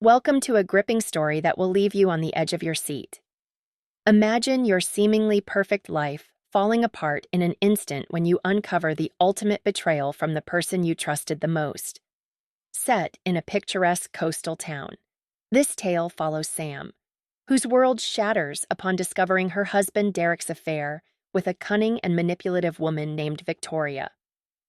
Welcome to a gripping story that will leave you on the edge of your seat. Imagine your seemingly perfect life falling apart in an instant when you uncover the ultimate betrayal from the person you trusted the most. Set in a picturesque coastal town, this tale follows Sam, whose world shatters upon discovering her husband Derek's affair with a cunning and manipulative woman named Victoria.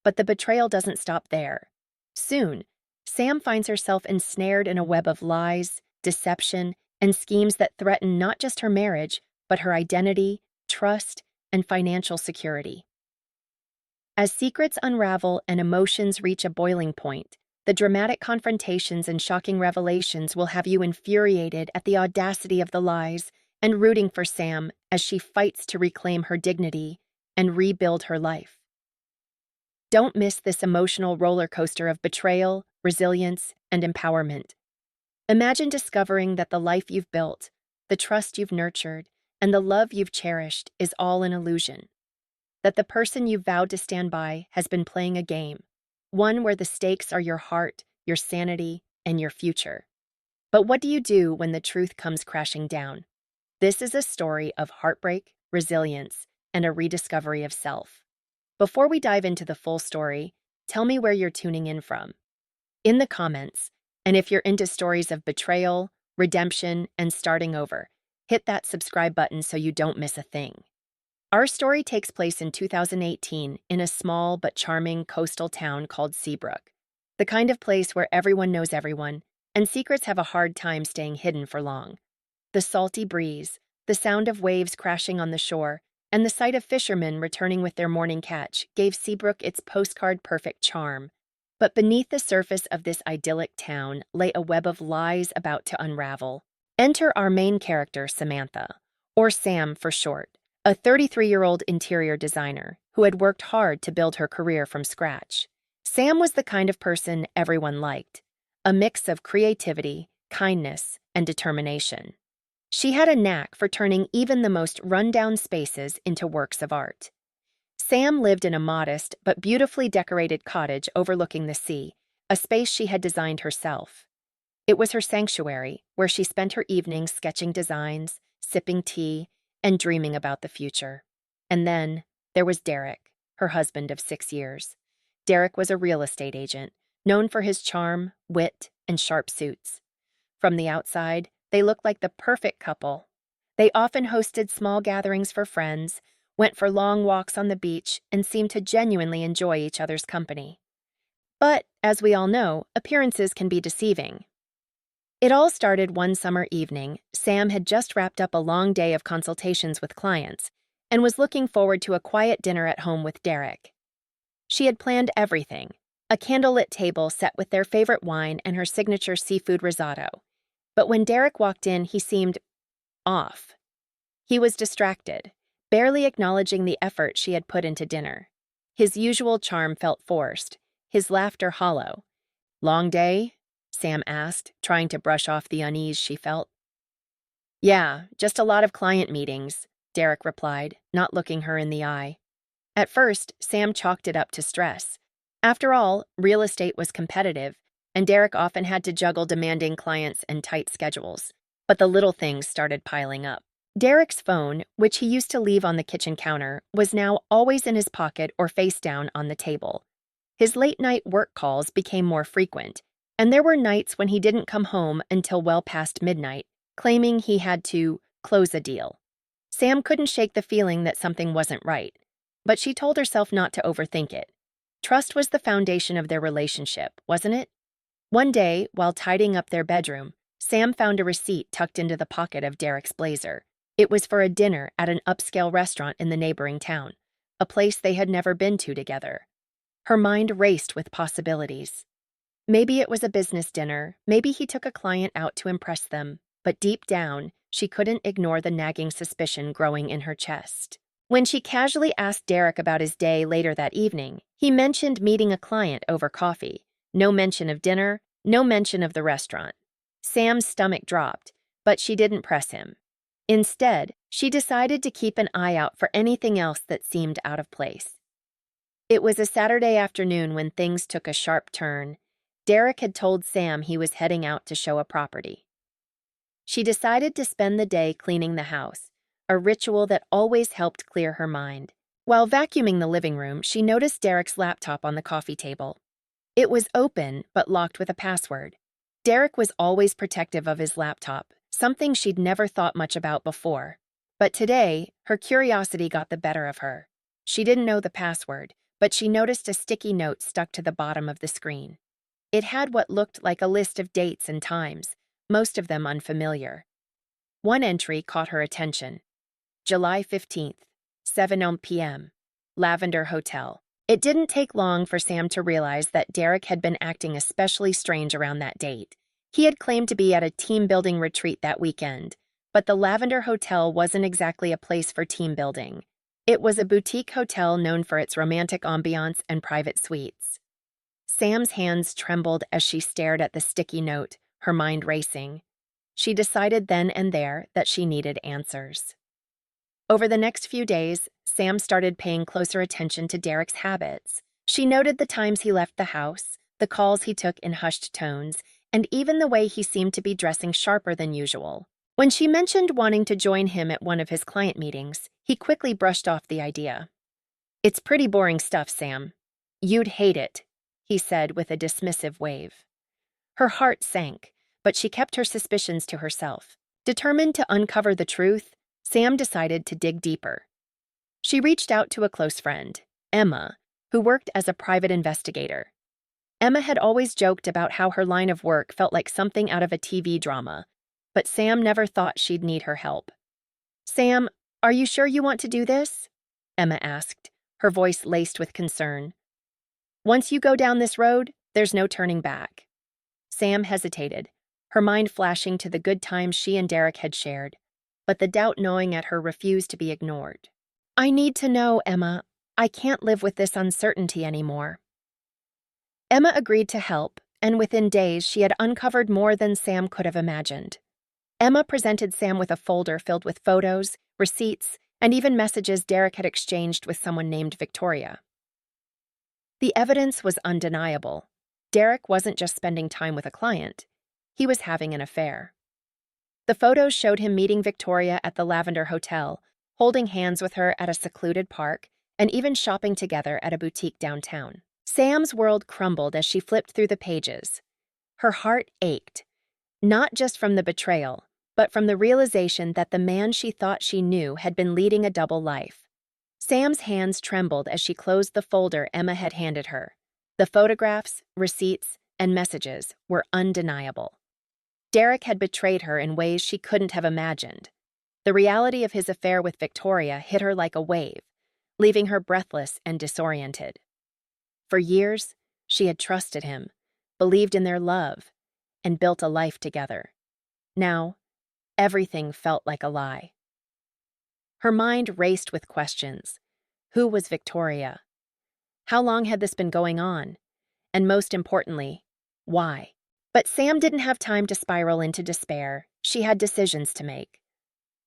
But the betrayal doesn't stop there. Soon, Sam finds herself ensnared in a web of lies, deception, and schemes that threaten not just her marriage, but her identity, trust, and financial security. As secrets unravel and emotions reach a boiling point, the dramatic confrontations and shocking revelations will have you infuriated at the audacity of the lies and rooting for Sam as she fights to reclaim her dignity and rebuild her life. Don't miss this emotional roller coaster of betrayal, resilience, and empowerment. Imagine discovering that the life you've built, the trust you've nurtured, and the love you've cherished is all an illusion. That the person you vowed to stand by has been playing a game, one where the stakes are your heart, your sanity, and your future. But what do you do when the truth comes crashing down? This is a story of heartbreak, resilience, and a rediscovery of self. Before we dive into the full story, tell me where you're tuning in from. In the comments, and if you're into stories of betrayal, redemption, and starting over, hit that subscribe button so you don't miss a thing. Our story takes place in 2018 in a small but charming coastal town called Seabrook, the kind of place where everyone knows everyone, and secrets have a hard time staying hidden for long. The salty breeze, the sound of waves crashing on the shore, and the sight of fishermen returning with their morning catch gave Seabrook its postcard-perfect charm. But beneath the surface of this idyllic town lay a web of lies about to unravel. Enter our main character, Samantha, or Sam for short, a 33-year-old interior designer who had worked hard to build her career from scratch. Sam was the kind of person everyone liked, a mix of creativity, kindness, and determination. She had a knack for turning even the most run-down spaces into works of art. Sam lived in a modest but beautifully decorated cottage overlooking the sea, a space she had designed herself. It was her sanctuary, where she spent her evenings sketching designs, sipping tea, and dreaming about the future. And then there was Derek, her husband of 6 years. Derek was a real estate agent, known for his charm, wit, and sharp suits. From the outside, they looked like the perfect couple. They often hosted small gatherings for friends, went for long walks on the beach, and seemed to genuinely enjoy each other's company. But, as we all know, appearances can be deceiving. It all started one summer evening. Sam had just wrapped up a long day of consultations with clients and was looking forward to a quiet dinner at home with Derek. She had planned everything, a candlelit table set with their favorite wine and her signature seafood risotto. But when Derek walked in, he seemed off. He was distracted, barely acknowledging the effort she had put into dinner. His usual charm felt forced, his laughter hollow. "Long day?" Sam asked, trying to brush off the unease she felt. "Yeah, just a lot of client meetings," Derek replied, not looking her in the eye. At first, Sam chalked it up to stress. After all, real estate was competitive, and Derek often had to juggle demanding clients and tight schedules. But the little things started piling up. Derek's phone, which he used to leave on the kitchen counter, was now always in his pocket or face down on the table. His late-night work calls became more frequent, and there were nights when he didn't come home until well past midnight, claiming he had to close a deal. Sam couldn't shake the feeling that something wasn't right, but she told herself not to overthink it. Trust was the foundation of their relationship, wasn't it? One day, while tidying up their bedroom, Sam found a receipt tucked into the pocket of Derek's blazer. It was for a dinner at an upscale restaurant in the neighboring town, a place they had never been to together. Her mind raced with possibilities. Maybe it was a business dinner, maybe he took a client out to impress them, but deep down, she couldn't ignore the nagging suspicion growing in her chest. When she casually asked Derek about his day later that evening, he mentioned meeting a client over coffee. No mention of dinner, no mention of the restaurant. Sam's stomach dropped, but she didn't press him. Instead, she decided to keep an eye out for anything else that seemed out of place. It was a Saturday afternoon when things took a sharp turn. Derek had told Sam he was heading out to show a property. She decided to spend the day cleaning the house, a ritual that always helped clear her mind. While vacuuming the living room, she noticed Derek's laptop on the coffee table. It was open, but locked with a password. Derek was always protective of his laptop, something she'd never thought much about before. But today, her curiosity got the better of her. She didn't know the password, but she noticed a sticky note stuck to the bottom of the screen. It had what looked like a list of dates and times, most of them unfamiliar. One entry caught her attention. July 15th, 7 p.m., Lavender Hotel. It didn't take long for Sam to realize that Derek had been acting especially strange around that date. He had claimed to be at a team-building retreat that weekend, but the Lavender Hotel wasn't exactly a place for team building. It was a boutique hotel known for its romantic ambiance and private suites. Sam's hands trembled as she stared at the sticky note, her mind racing. She decided then and there that she needed answers. Over the next few days, Sam started paying closer attention to Derek's habits. She noted the times he left the house, the calls he took in hushed tones, and even the way he seemed to be dressing sharper than usual. When she mentioned wanting to join him at one of his client meetings, he quickly brushed off the idea. "It's pretty boring stuff, Sam. You'd hate it," he said with a dismissive wave. Her heart sank, but she kept her suspicions to herself. Determined to uncover the truth, Sam decided to dig deeper. She reached out to a close friend, Emma, who worked as a private investigator. Emma had always joked about how her line of work felt like something out of a TV drama, but Sam never thought she'd need her help. "Sam, are you sure you want to do this?" Emma asked, her voice laced with concern. "Once you go down this road, there's no turning back." Sam hesitated, her mind flashing to the good times she and Derek had shared, but the doubt gnawing at her refused to be ignored. "I need to know, Emma. I can't live with this uncertainty anymore." Emma agreed to help, and within days she had uncovered more than Sam could have imagined. Emma presented Sam with a folder filled with photos, receipts, and even messages Derek had exchanged with someone named Victoria. The evidence was undeniable. Derek wasn't just spending time with a client, he was having an affair. The photos showed him meeting Victoria at the Lavender Hotel, holding hands with her at a secluded park, and even shopping together at a boutique downtown. Sam's world crumbled as she flipped through the pages. Her heart ached, not just from the betrayal, but from the realization that the man she thought she knew had been leading a double life. Sam's hands trembled as she closed the folder Emma had handed her. The photographs, receipts, and messages were undeniable. Derek had betrayed her in ways she couldn't have imagined. The reality of his affair with Victoria hit her like a wave, leaving her breathless and disoriented. For years, she had trusted him, believed in their love, and built a life together. Now, everything felt like a lie. Her mind raced with questions. Who was Victoria? How long had this been going on? And most importantly, why? But Sam didn't have time to spiral into despair. She had decisions to make.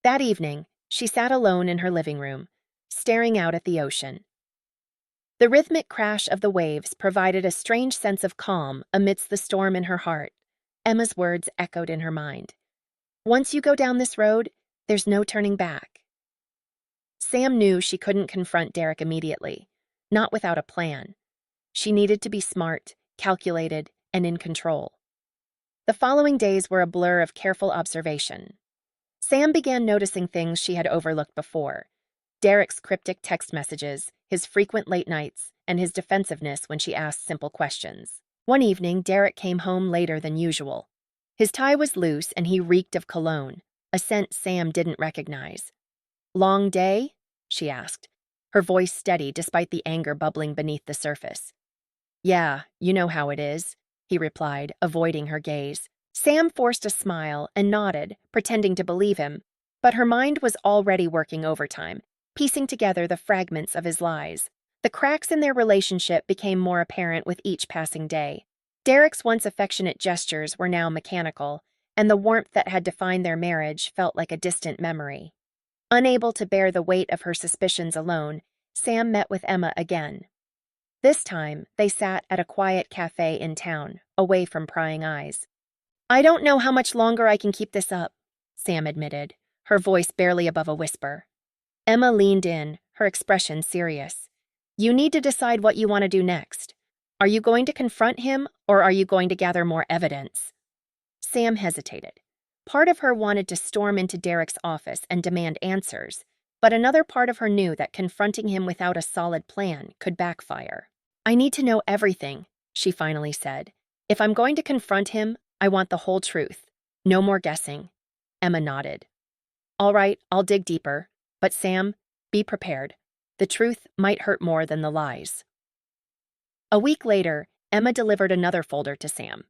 That evening, she sat alone in her living room, staring out at the ocean. The rhythmic crash of the waves provided a strange sense of calm amidst the storm in her heart. Emma's words echoed in her mind. "Once you go down this road, there's no turning back." Sam knew she couldn't confront Derek immediately, not without a plan. She needed to be smart, calculated, and in control. The following days were a blur of careful observation. Sam began noticing things she had overlooked before. Derek's cryptic text messages, his frequent late nights, and his defensiveness when she asked simple questions. One evening, Derek came home later than usual. His tie was loose and he reeked of cologne, a scent Sam didn't recognize. "Long day?" she asked, her voice steady despite the anger bubbling beneath the surface. "Yeah, you know how it is," he replied, avoiding her gaze. Sam forced a smile and nodded, pretending to believe him, but her mind was already working overtime, piecing together the fragments of his lies. The cracks in their relationship became more apparent with each passing day. Derek's once affectionate gestures were now mechanical, and the warmth that had defined their marriage felt like a distant memory. Unable to bear the weight of her suspicions alone, Sam met with Emma again. This time, they sat at a quiet cafe in town, away from prying eyes. "I don't know how much longer I can keep this up," Sam admitted, her voice barely above a whisper. Emma leaned in, her expression serious. "You need to decide what you want to do next. Are you going to confront him, or are you going to gather more evidence?" Sam hesitated. Part of her wanted to storm into Derek's office and demand answers, but another part of her knew that confronting him without a solid plan could backfire. "I need to know everything," she finally said. "If I'm going to confront him, I want the whole truth. No more guessing." Emma nodded. "All right, I'll dig deeper. But Sam, be prepared. The truth might hurt more than the lies." A week later, Emma delivered another folder to Sam.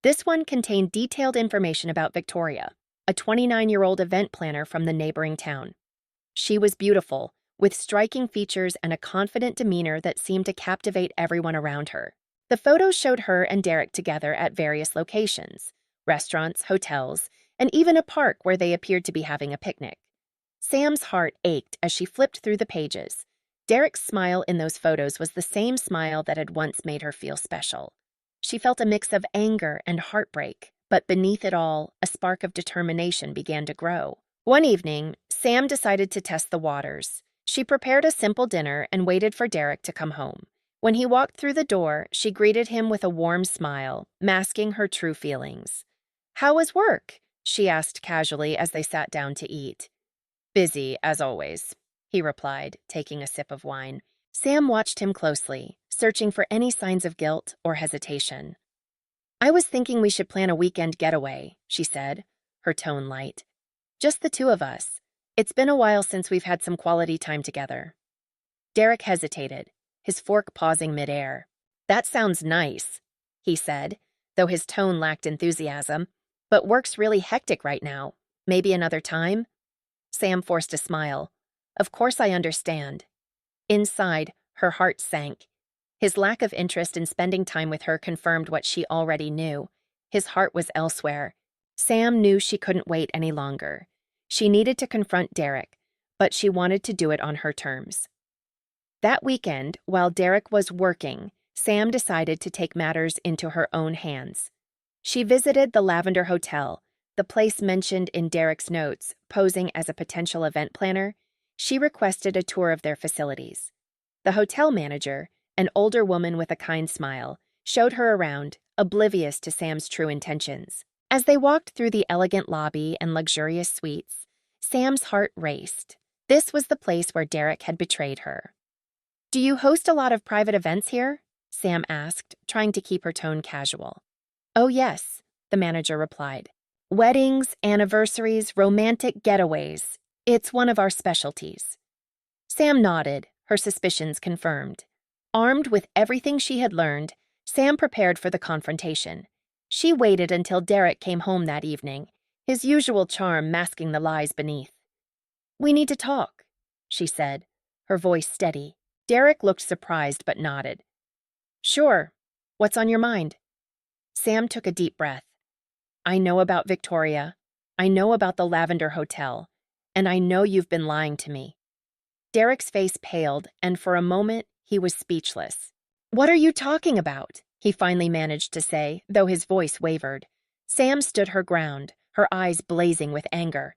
This one contained detailed information about Victoria, a 29-year-old event planner from the neighboring town. She was beautiful, with striking features and a confident demeanor that seemed to captivate everyone around her. The photos showed her and Derek together at various locations, restaurants, hotels, and even a park where they appeared to be having a picnic. Sam's heart ached as she flipped through the pages. Derek's smile in those photos was the same smile that had once made her feel special. She felt a mix of anger and heartbreak, but beneath it all, a spark of determination began to grow. One evening, Sam decided to test the waters. She prepared a simple dinner and waited for Derek to come home. When he walked through the door, she greeted him with a warm smile, masking her true feelings. "How was work?" she asked casually as they sat down to eat. "Busy, as always," he replied, taking a sip of wine. Sam watched him closely, searching for any signs of guilt or hesitation. "I was thinking we should plan a weekend getaway," she said, her tone light. "Just the two of us. It's been a while since we've had some quality time together." Derek hesitated, his fork pausing midair. "That sounds nice," he said, though his tone lacked enthusiasm. "But work's really hectic right now. Maybe another time?" Sam forced a smile. "Of course I understand." Inside, her heart sank. His lack of interest in spending time with her confirmed what she already knew. His heart was elsewhere. Sam knew she couldn't wait any longer. She needed to confront Derek, but she wanted to do it on her terms. That weekend, while Derek was working, Sam decided to take matters into her own hands. She visited the Lavender Hotel, the place mentioned in Derek's notes, posing as a potential event planner. She requested a tour of their facilities. The hotel manager, an older woman with a kind smile, showed her around, oblivious to Sam's true intentions. As they walked through the elegant lobby and luxurious suites, Sam's heart raced. This was the place where Derek had betrayed her. "Do you host a lot of private events here?" Sam asked, trying to keep her tone casual. "Oh yes," the manager replied. "Weddings, anniversaries, romantic getaways. It's one of our specialties." Sam nodded, her suspicions confirmed. Armed with everything she had learned, Sam prepared for the confrontation. She waited until Derek came home that evening, his usual charm masking the lies beneath. "We need to talk," she said, her voice steady. Derek looked surprised but nodded. "Sure. What's on your mind?" Sam took a deep breath. "I know about Victoria. I know about the Lavender Hotel. And I know you've been lying to me." Derek's face paled, and for a moment, he was speechless. "What are you talking about?" he finally managed to say, though his voice wavered. Sam stood her ground, her eyes blazing with anger.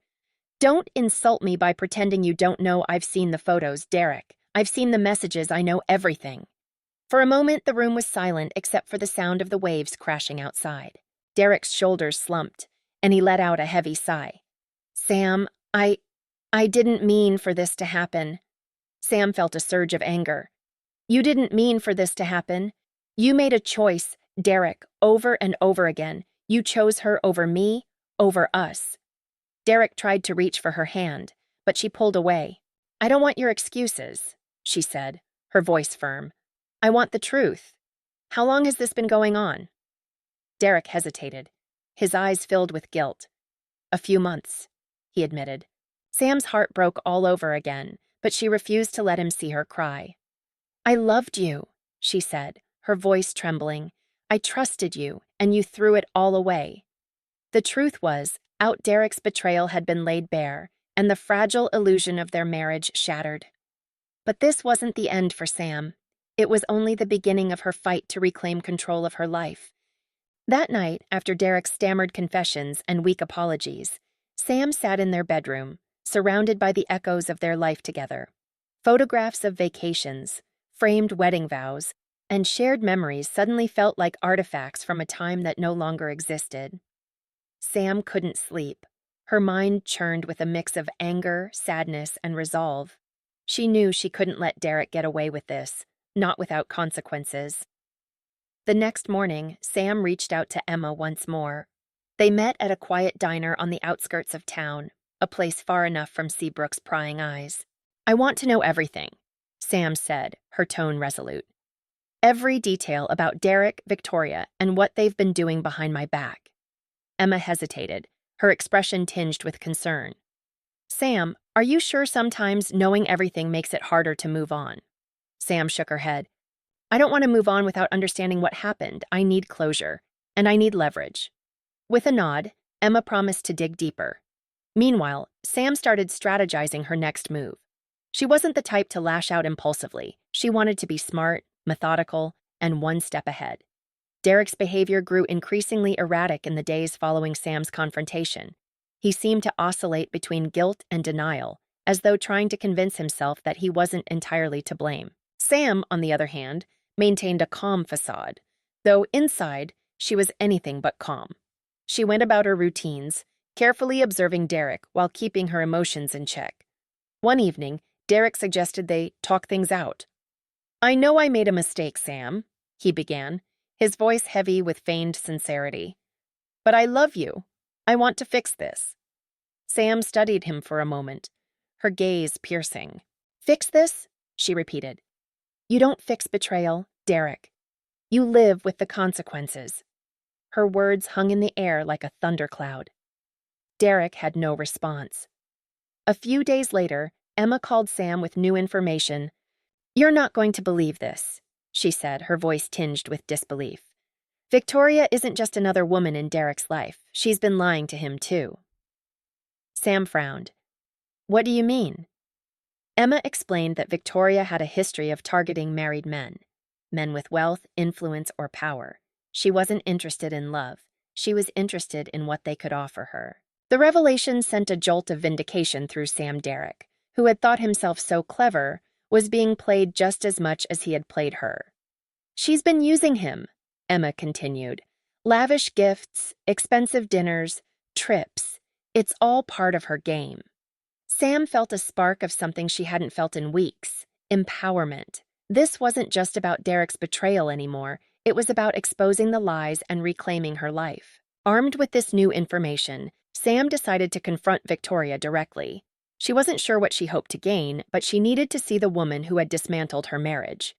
"Don't insult me by pretending you don't know I've seen the photos, Derek. I've seen the messages, I know everything." For a moment, the room was silent except for the sound of the waves crashing outside. Derek's shoulders slumped, and he let out a heavy sigh. "Sam, I didn't mean for this to happen." Sam felt a surge of anger. "You didn't mean for this to happen. You made a choice, Derek, over and over again. You chose her over me, over us." Derek tried to reach for her hand, but she pulled away. "I don't want your excuses," she said, her voice firm. "I want the truth. How long has this been going on?" Derek hesitated, his eyes filled with guilt. "A few months," he admitted. Sam's heart broke all over again, but she refused to let him see her cry. "I loved you," she said, her voice trembling. "I trusted you, and you threw it all away." The truth was, out Derek's betrayal had been laid bare, and the fragile illusion of their marriage shattered. But this wasn't the end for Sam. it was only the beginning of her fight to reclaim control of her life. That night, after Derek's stammered confessions and weak apologies, Sam sat in their bedroom, surrounded by the echoes of their life together. Photographs of vacations, framed wedding vows, and shared memories suddenly felt like artifacts from a time that no longer existed. Sam couldn't sleep. Her mind churned with a mix of anger, sadness, and resolve. She knew she couldn't let Derek get away with this, not without consequences. The next morning, Sam reached out to Emma once more. They met at a quiet diner on the outskirts of town, a place far enough from Seabrook's prying eyes. "I want to know everything," Sam said, her tone resolute. "Every detail about Derek, Victoria, and what they've been doing behind my back." Emma hesitated, her expression tinged with concern. "Sam, are you sure sometimes knowing everything makes it harder to move on?" Sam shook her head. "I don't want to move on without understanding what happened. I need closure, and I need leverage." With a nod, Emma promised to dig deeper. Meanwhile, Sam started strategizing her next move. She wasn't the type to lash out impulsively. She wanted to be smart, methodical, and one step ahead. Derek's behavior grew increasingly erratic in the days following Sam's confrontation. He seemed to oscillate between guilt and denial, as though trying to convince himself that he wasn't entirely to blame. Sam, on the other hand, maintained a calm facade, though inside, she was anything but calm. She went about her routines, carefully observing Derek while keeping her emotions in check. One evening, Derek suggested they talk things out. "I know I made a mistake, Sam," he began, his voice heavy with feigned sincerity. "But I love you. I want to fix this." Sam studied him for a moment, her gaze piercing. "Fix this?" she repeated. "You don't fix betrayal, Derek. You live with the consequences." Her words hung in the air like a thundercloud. Derek had no response. A few days later, Emma called Sam with new information. "You're not going to believe this," she said, her voice tinged with disbelief. "Victoria isn't just another woman in Derek's life. She's been lying to him, too." Sam frowned. "What do you mean?" Emma explained that Victoria had a history of targeting married men with wealth, influence, or power. She wasn't interested in love. She was interested in what they could offer her. The revelation sent a jolt of vindication through Sam. Derek, who had thought himself so clever, was being played just as much as he had played her. "She's been using him," Emma continued. "Lavish gifts, expensive dinners, trips. It's all part of her game." Sam felt a spark of something she hadn't felt in weeks: empowerment. This wasn't just about Derek's betrayal anymore. It was about exposing the lies and reclaiming her life. Armed with this new information, Sam decided to confront Victoria directly. She wasn't sure what she hoped to gain, but she needed to see the woman who had dismantled her marriage.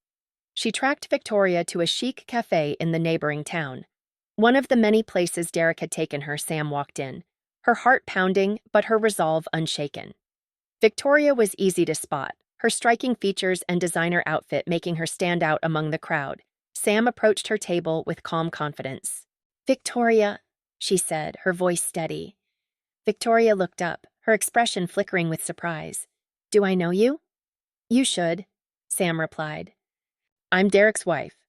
She tracked Victoria to a chic cafe in the neighboring town. One of the many places Derek had taken her, Sam walked in, her heart pounding, but her resolve unshaken. Victoria was easy to spot, her striking features and designer outfit making her stand out among the crowd. Sam approached her table with calm confidence. "Victoria," she said, her voice steady. Victoria looked up, her expression flickering with surprise. "Do I know you?" "You should," Sam replied. "I'm Derek's wife."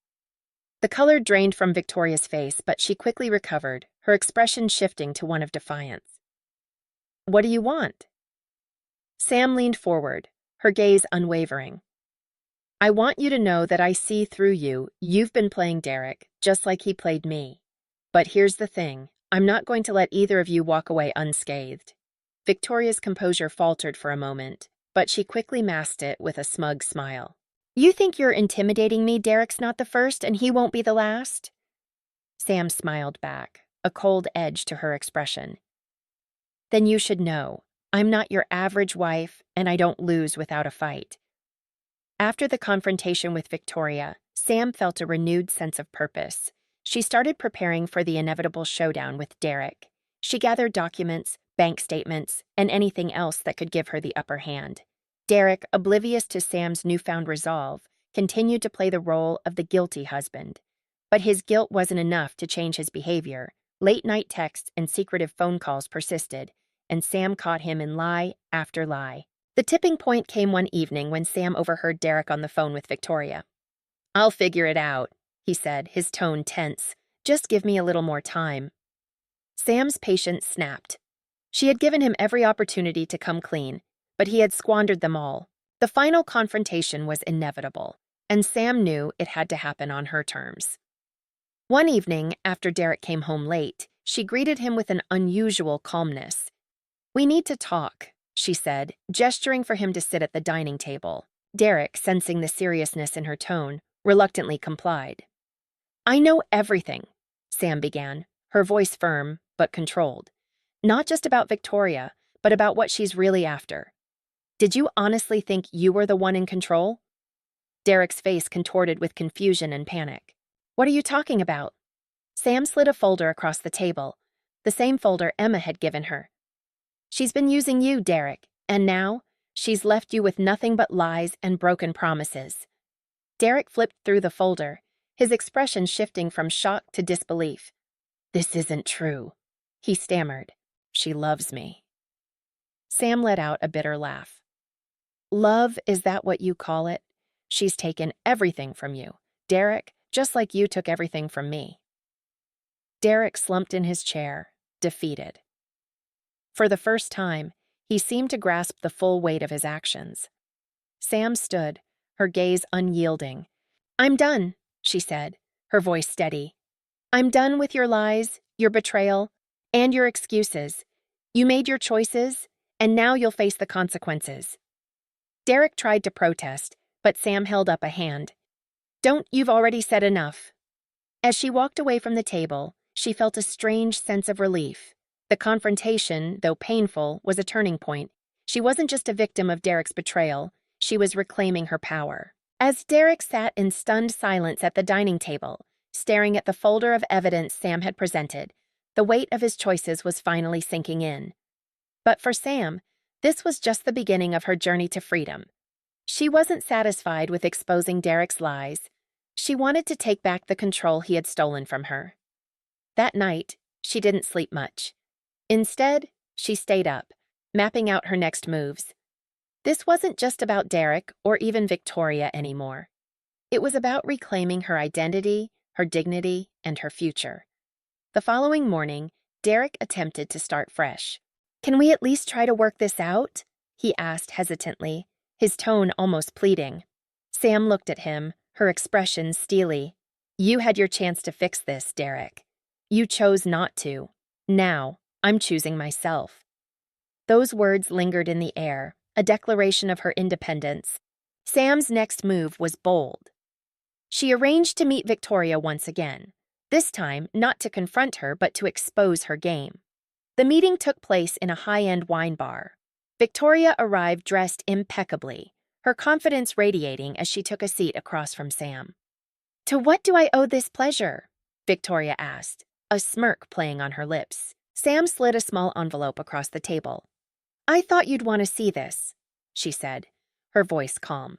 The color drained from Victoria's face, but she quickly recovered, her expression shifting to one of defiance. "What do you want?" Sam leaned forward, her gaze unwavering. "I want you to know that I see through you. You've been playing Derek, just like he played me. But here's the thing. I'm not going to let either of you walk away unscathed." Victoria's composure faltered for a moment, but she quickly masked it with a smug smile. "You think you're intimidating me? Derek's not the first, and he won't be the last?" Sam smiled back, a cold edge to her expression. "Then you should know. I'm not your average wife, and I don't lose without a fight." After the confrontation with Victoria, Sam felt a renewed sense of purpose. She started preparing for the inevitable showdown with Derek. She gathered documents, bank statements, and anything else that could give her the upper hand. Derek, oblivious to Sam's newfound resolve, continued to play the role of the guilty husband. But his guilt wasn't enough to change his behavior. Late-night texts and secretive phone calls persisted, and Sam caught him in lie after lie. The tipping point came one evening when Sam overheard Derek on the phone with Victoria. I'll figure it out, he said, his tone tense. Just give me a little more time. Sam's patience snapped. She had given him every opportunity to come clean, but he had squandered them all. The final confrontation was inevitable, and Sam knew it had to happen on her terms. One evening, after Derek came home late, she greeted him with an unusual calmness. "We need to talk," she said, gesturing for him to sit at the dining table. Derek, sensing the seriousness in her tone, reluctantly complied. "I know everything," Sam began, her voice firm but controlled. "Not just about Victoria, but about what she's really after. Did you honestly think you were the one in control?" Derek's face contorted with confusion and panic. "What are you talking about?" Sam slid a folder across the table, the same folder Emma had given her. "She's been using you, Derek, and now she's left you with nothing but lies and broken promises." Derek flipped through the folder, his expression shifting from shock to disbelief. "This isn't true," he stammered. "She loves me." Sam let out a bitter laugh. "Love, is that what you call it? She's taken everything from you, Derek, just like you took everything from me." Derek slumped in his chair, defeated. For the first time, he seemed to grasp the full weight of his actions. Sam stood, her gaze unyielding. "I'm done," she said, her voice steady. "I'm done with your lies, your betrayal, and your excuses. You made your choices, and now you'll face the consequences." Derek tried to protest, but Sam held up a hand. "Don't, you've already said enough." As she walked away from the table, she felt a strange sense of relief. The confrontation, though painful, was a turning point. She wasn't just a victim of Derek's betrayal, she was reclaiming her power. As Derek sat in stunned silence at the dining table, staring at the folder of evidence Sam had presented, the weight of his choices was finally sinking in. But for Sam, this was just the beginning of her journey to freedom. She wasn't satisfied with exposing Derek's lies. She wanted to take back the control he had stolen from her. That night, she didn't sleep much. Instead, she stayed up, mapping out her next moves. This wasn't just about Derek or even Victoria anymore. It was about reclaiming her identity, her dignity, and her future. The following morning, Derek attempted to start fresh. "Can we at least try to work this out?" he asked hesitantly, his tone almost pleading. Sam looked at him, her expression steely. "You had your chance to fix this, Derek. You chose not to. Now, I'm choosing myself." Those words lingered in the air, a declaration of her independence. Sam's next move was bold. She arranged to meet Victoria once again, this time not to confront her but to expose her game. The meeting took place in a high-end wine bar. Victoria arrived dressed impeccably, her confidence radiating as she took a seat across from Sam. "To what do I owe this pleasure?" Victoria asked, a smirk playing on her lips. Sam slid a small envelope across the table. "I thought you'd want to see this," she said, her voice calm.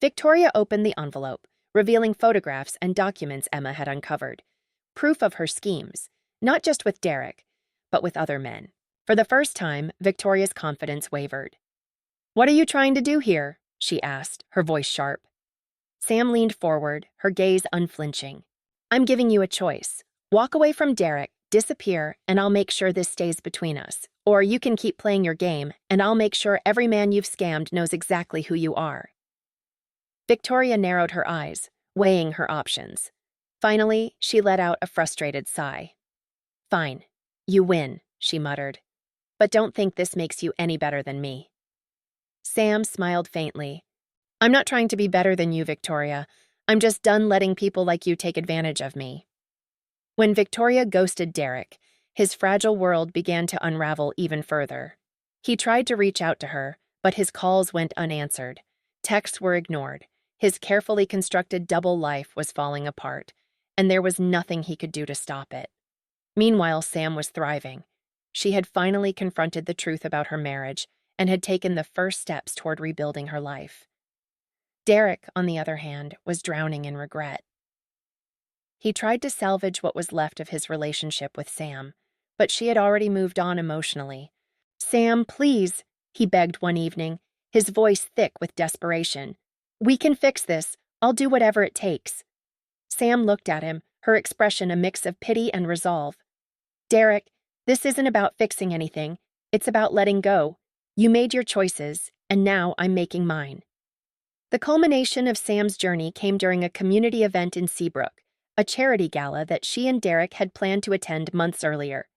Victoria opened the envelope, revealing photographs and documents Emma had uncovered. Proof of her schemes, not just with Derek, but with other men. For the first time, Victoria's confidence wavered. "What are you trying to do here?" she asked, her voice sharp. Sam leaned forward, her gaze unflinching. "I'm giving you a choice. Walk away from Derek, disappear, and I'll make sure this stays between us. Or you can keep playing your game, and I'll make sure every man you've scammed knows exactly who you are." Victoria narrowed her eyes, weighing her options. Finally, she let out a frustrated sigh. "Fine. You win," she muttered. "But don't think this makes you any better than me." Sam smiled faintly. "I'm not trying to be better than you, Victoria. I'm just done letting people like you take advantage of me." When Victoria ghosted Derek, his fragile world began to unravel even further. He tried to reach out to her, but his calls went unanswered. Texts were ignored. His carefully constructed double life was falling apart, and there was nothing he could do to stop it. Meanwhile, Sam was thriving. She had finally confronted the truth about her marriage and had taken the first steps toward rebuilding her life. Derek, on the other hand, was drowning in regret. He tried to salvage what was left of his relationship with Sam, but she had already moved on emotionally. "Sam, please," he begged one evening, his voice thick with desperation. "We can fix this. I'll do whatever it takes." Sam looked at him, her expression a mix of pity and resolve. "Derek, this isn't about fixing anything. It's about letting go. You made your choices, and now I'm making mine." The culmination of Sam's journey came during a community event in Seabrook, a charity gala that she and Derek had planned to attend months earlier.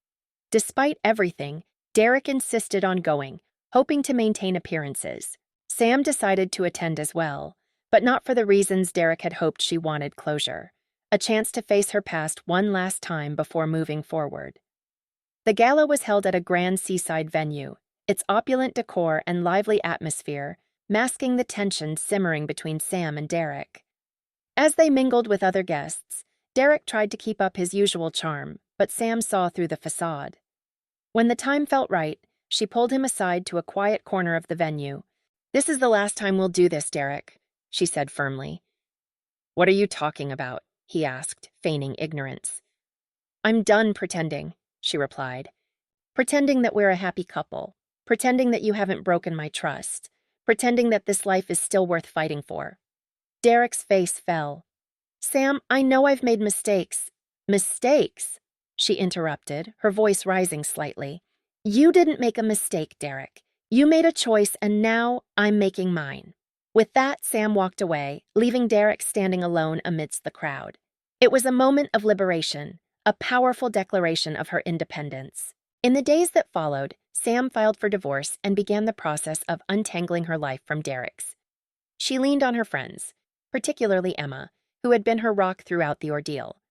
Despite everything, Derek insisted on going, hoping to maintain appearances. Sam decided to attend as well, but not for the reasons Derek had hoped. She wanted closure, a chance to face her past one last time before moving forward. The gala was held at a grand seaside venue, its opulent decor and lively atmosphere masking the tension simmering between Sam and Derek. As they mingled with other guests, Derek tried to keep up his usual charm, but Sam saw through the facade. When the time felt right, she pulled him aside to a quiet corner of the venue. "This is the last time we'll do this, Derek," she said firmly. "What are you talking about?" he asked, feigning ignorance. "I'm done pretending," she replied. "Pretending that we're a happy couple. Pretending that you haven't broken my trust. Pretending that this life is still worth fighting for." Derek's face fell. "Sam, I know I've made mistakes." "Mistakes?" she interrupted, her voice rising slightly. "You didn't make a mistake, Derek. You made a choice, and now I'm making mine." With that, Sam walked away, leaving Derek standing alone amidst the crowd. It was a moment of liberation, a powerful declaration of her independence. In the days that followed, Sam filed for divorce and began the process of untangling her life from Derek's. She leaned on her friends, particularly Emma, who had been her rock throughout the ordeal.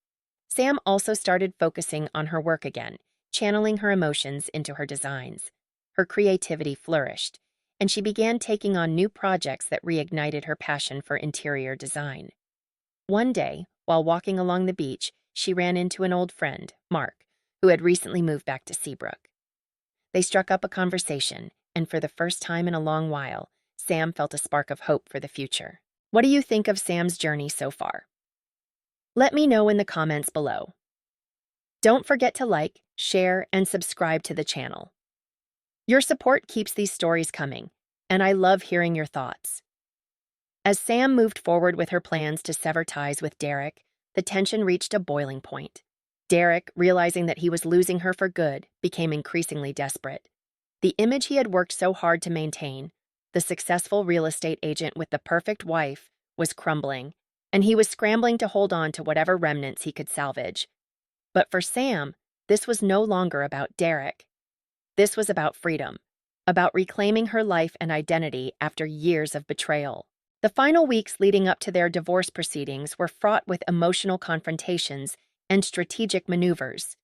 Sam also started focusing on her work again, channeling her emotions into her designs. Her creativity flourished, and she began taking on new projects that reignited her passion for interior design. One day, while walking along the beach, she ran into an old friend, Mark, who had recently moved back to Seabrook. They struck up a conversation, and for the first time in a long while, Sam felt a spark of hope for the future. What do you think of Sam's journey so far? Let me know in the comments below. Don't forget to like, share, and subscribe to the channel. Your support keeps these stories coming, and I love hearing your thoughts. As Sam moved forward with her plans to sever ties with Derek, the tension reached a boiling point. Derek, realizing that he was losing her for good, became increasingly desperate. The image he had worked so hard to maintain, the successful real estate agent with the perfect wife, was crumbling, and he was scrambling to hold on to whatever remnants he could salvage. But for Sam, this was no longer about Derek. This was about freedom, about reclaiming her life and identity after years of betrayal. The final weeks leading up to their divorce proceedings were fraught with emotional confrontations and strategic maneuvers.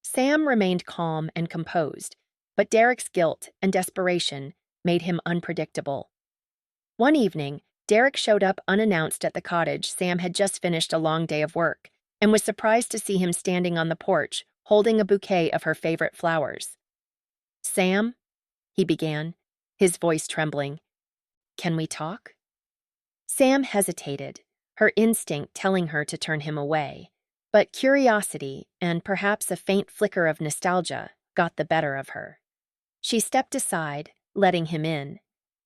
Sam remained calm and composed, but Derek's guilt and desperation made him unpredictable. One evening, Derek showed up unannounced at the cottage. Sam had just finished a long day of work and was surprised to see him standing on the porch, holding a bouquet of her favorite flowers. "Sam," he began, his voice trembling, "can we talk?" Sam hesitated, her instinct telling her to turn him away. But curiosity, and perhaps a faint flicker of nostalgia, got the better of her. She stepped aside, letting him in.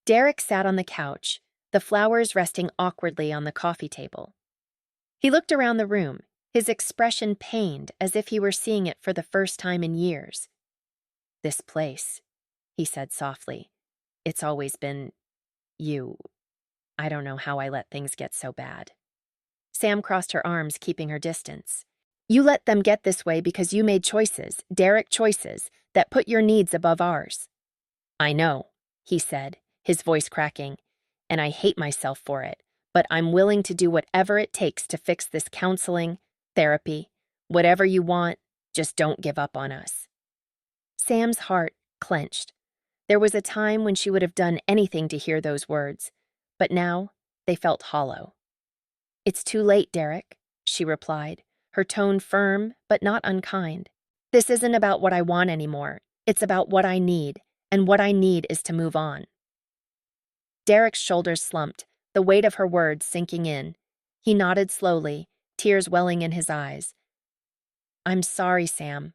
Derek sat on the couch, the flowers resting awkwardly on the coffee table. He looked around the room, his expression pained as if he were seeing it for the first time in years. "This place," he said softly. "It's always been you. I don't know how I let things get so bad." Sam crossed her arms, keeping her distance. "You let them get this way because you made choices, Derek, choices, that put your needs above ours." "I know," he said, his voice cracking, "and I hate myself for it, but I'm willing to do whatever it takes to fix this counseling, therapy, whatever you want, just don't give up on us." Sam's heart clenched. There was a time when she would have done anything to hear those words, but now they felt hollow. "It's too late, Derek," she replied, her tone firm but not unkind. "This isn't about what I want anymore. It's about what I need, and what I need is to move on." Derek's shoulders slumped, the weight of her words sinking in. He nodded slowly, tears welling in his eyes. "I'm sorry, Sam,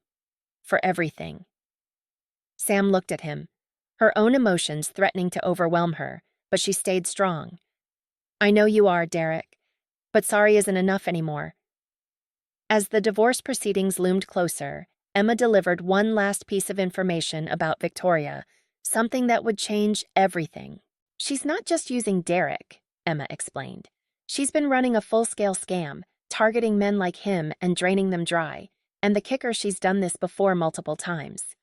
for everything." Sam looked at him, her own emotions threatening to overwhelm her, but she stayed strong. "I know you are, Derek. But sorry isn't enough anymore. As the divorce proceedings loomed closer, Emma delivered one last piece of information about Victoria, something that would change everything. She's not just using Derek, Emma explained. She's been running a full-scale scam, targeting men like him and draining them dry, and the kicker, she's done this before multiple times.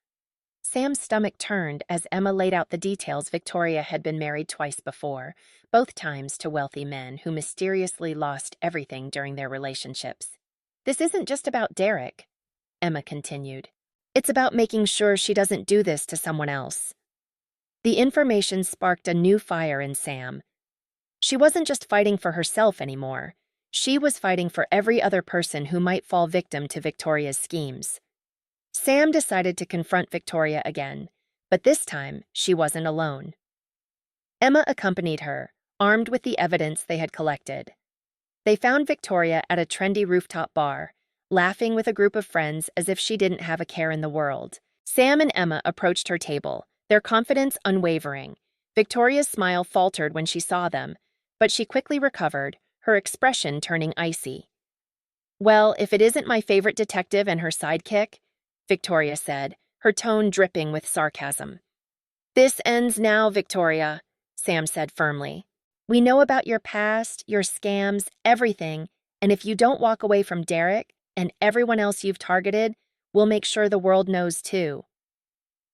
Sam's stomach turned as Emma laid out the details. Victoria had been married twice before, both times to wealthy men who mysteriously lost everything during their relationships. This isn't just about Derek, Emma continued. It's about making sure she doesn't do this to someone else. The information sparked a new fire in Sam. She wasn't just fighting for herself anymore. She was fighting for every other person who might fall victim to Victoria's schemes. Sam decided to confront Victoria again, but this time she wasn't alone. Emma accompanied her, armed with the evidence they had collected. They found Victoria at a trendy rooftop bar, laughing with a group of friends as if she didn't have a care in the world. Sam and Emma approached her table, their confidence unwavering. Victoria's smile faltered when she saw them, but she quickly recovered, her expression turning icy. "Well, if it isn't my favorite detective and her sidekick," Victoria said, her tone dripping with sarcasm. "This ends now, Victoria," Sam said firmly. "We know about your past, your scams, everything, and if you don't walk away from Derek and everyone else you've targeted, we'll make sure the world knows too."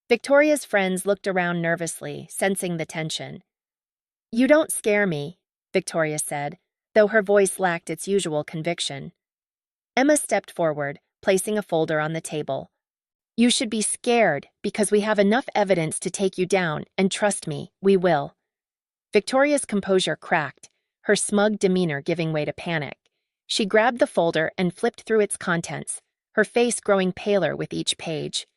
Victoria's friends looked around nervously, sensing the tension. "You don't scare me," Victoria said, though her voice lacked its usual conviction. Emma stepped forward, placing a folder on the table. "You should be scared because we have enough evidence to take you down, and trust me, we will." Victoria's composure cracked, her smug demeanor giving way to panic. She grabbed the folder and flipped through its contents, her face growing paler with each page.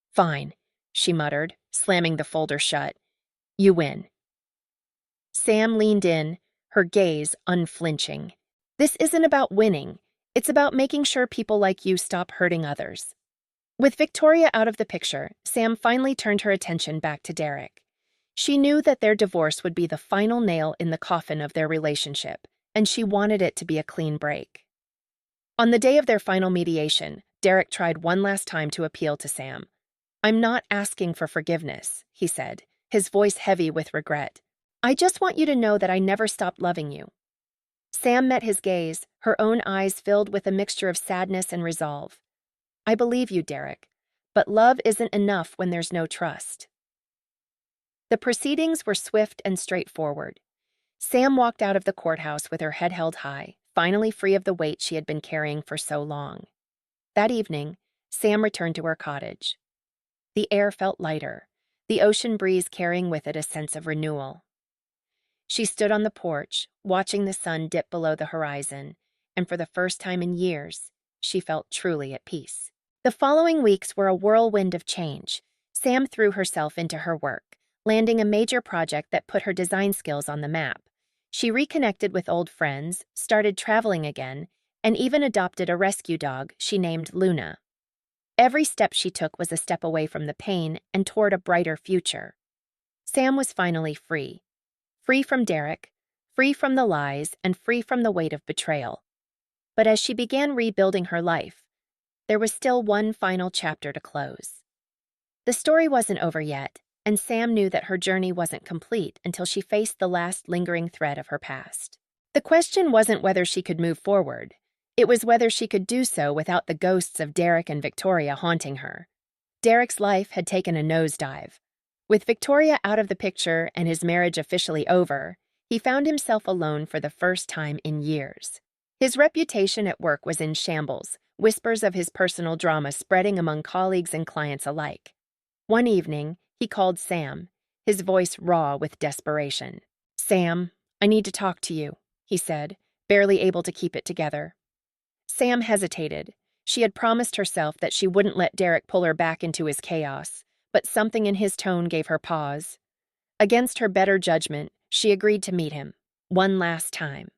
"Fine," she muttered, slamming the folder shut. "You win." Sam leaned in, her gaze unflinching. "This isn't about winning. It's about making sure people like you stop hurting others." With Victoria out of the picture, Sam finally turned her attention back to Derek. She knew that their divorce would be the final nail in the coffin of their relationship, and she wanted it to be a clean break. On the day of their final mediation, Derek tried one last time to appeal to Sam. "I'm not asking for forgiveness," he said, his voice heavy with regret. "I just want you to know that I never stopped loving you." Sam met his gaze, her own eyes filled with a mixture of sadness and resolve. "I believe you, Derek, but love isn't enough when there's no trust." The proceedings were swift and straightforward. Sam walked out of the courthouse with her head held high, finally free of the weight she had been carrying for so long. That evening, Sam returned to her cottage. The air felt lighter, the ocean breeze carrying with it a sense of renewal. She stood on the porch, watching the sun dip below the horizon, and for the first time in years, she felt truly at peace. The following weeks were a whirlwind of change. Sam threw herself into her work, landing a major project that put her design skills on the map. She reconnected with old friends, started traveling again, and even adopted a rescue dog she named Luna. Every step she took was a step away from the pain and toward a brighter future. Sam was finally free. Free from Derek, free from the lies, and free from the weight of betrayal. But as she began rebuilding her life, there was still one final chapter to close. The story wasn't over yet, and Sam knew that her journey wasn't complete until she faced the last lingering thread of her past. The question wasn't whether she could move forward. It was whether she could do so without the ghosts of Derek and Victoria haunting her. Derek's life had taken a nosedive. With Victoria out of the picture and his marriage officially over, he found himself alone for the first time in years. His reputation at work was in shambles, whispers of his personal drama spreading among colleagues and clients alike. One evening, he called Sam, his voice raw with desperation. "Sam, I need to talk to you," he said, barely able to keep it together. Sam hesitated. She had promised herself that she wouldn't let Derek pull her back into his chaos, but something in his tone gave her pause. Against her better judgment, she agreed to meet him, one last time.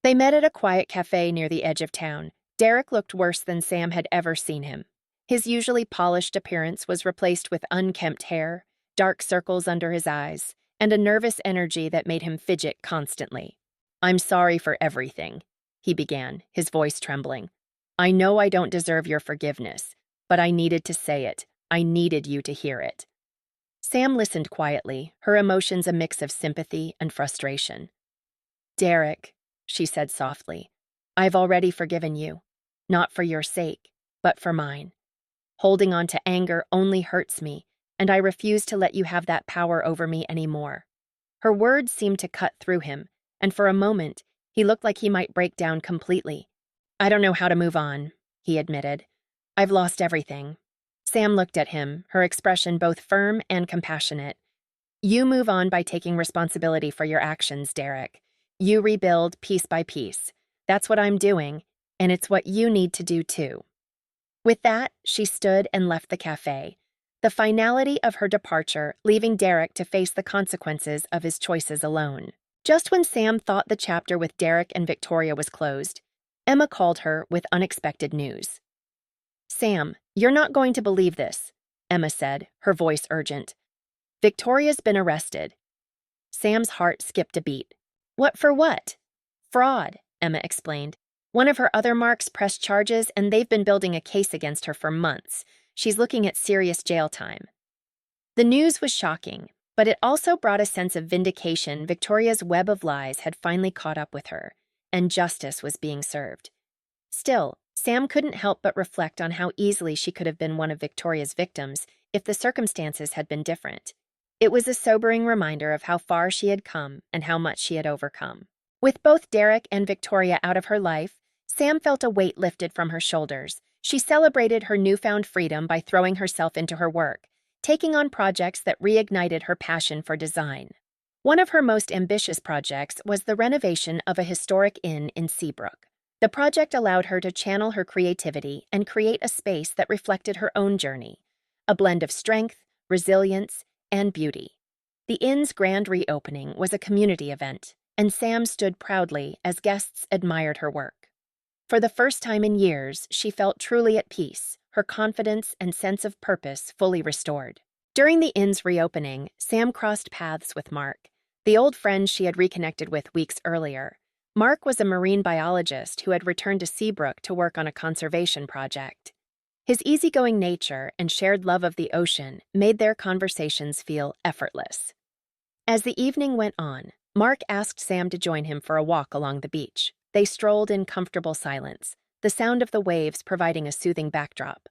They met at a quiet cafe near the edge of town. Derek looked worse than Sam had ever seen him. His usually polished appearance was replaced with unkempt hair, dark circles under his eyes, and a nervous energy that made him fidget constantly. "I'm sorry for everything," he began, his voice trembling. "I know I don't deserve your forgiveness, but I needed to say it. I needed you to hear it." Sam listened quietly, her emotions a mix of sympathy and frustration. "Derek," she said softly, "I've already forgiven you. Not for your sake, but for mine. Holding on to anger only hurts me, and I refuse to let you have that power over me anymore." Her words seemed to cut through him, and for a moment, he looked like he might break down completely. "I don't know how to move on," he admitted. "I've lost everything." Sam looked at him, her expression both firm and compassionate. "You move on by taking responsibility for your actions, Derek. You rebuild piece by piece. That's what I'm doing, and it's what you need to do too." With that, she stood and left the cafe, the finality of her departure leaving Derek to face the consequences of his choices alone. Just when Sam thought the chapter with Derek and Victoria was closed, Emma called her with unexpected news. "Sam, you're not going to believe this," Emma said, her voice urgent. "Victoria's been arrested." Sam's heart skipped a beat. "What for what?" "Fraud," Emma explained. "One of her other marks pressed charges, and they've been building a case against her for months. She's looking at serious jail time." The news was shocking, but it also brought a sense of vindication. Victoria's web of lies had finally caught up with her, and justice was being served. Still, Sam couldn't help but reflect on how easily she could have been one of Victoria's victims if the circumstances had been different. It was a sobering reminder of how far she had come and how much she had overcome. With both Derek and Victoria out of her life, Sam felt a weight lifted from her shoulders. She celebrated her newfound freedom by throwing herself into her work, taking on projects that reignited her passion for design. One of her most ambitious projects was the renovation of a historic inn in Seabrook. The project allowed her to channel her creativity and create a space that reflected her own journey, a blend of strength, resilience, and beauty. The inn's grand reopening was a community event, and Sam stood proudly as guests admired her work. For the first time in years, she felt truly at peace, her confidence and sense of purpose fully restored. During the inn's reopening, Sam crossed paths with Mark, the old friend she had reconnected with weeks earlier. Mark was a marine biologist who had returned to Seabrook to work on a conservation project. His easygoing nature and shared love of the ocean made their conversations feel effortless. As the evening went on, Mark asked Sam to join him for a walk along the beach. They strolled in comfortable silence, the sound of the waves providing a soothing backdrop.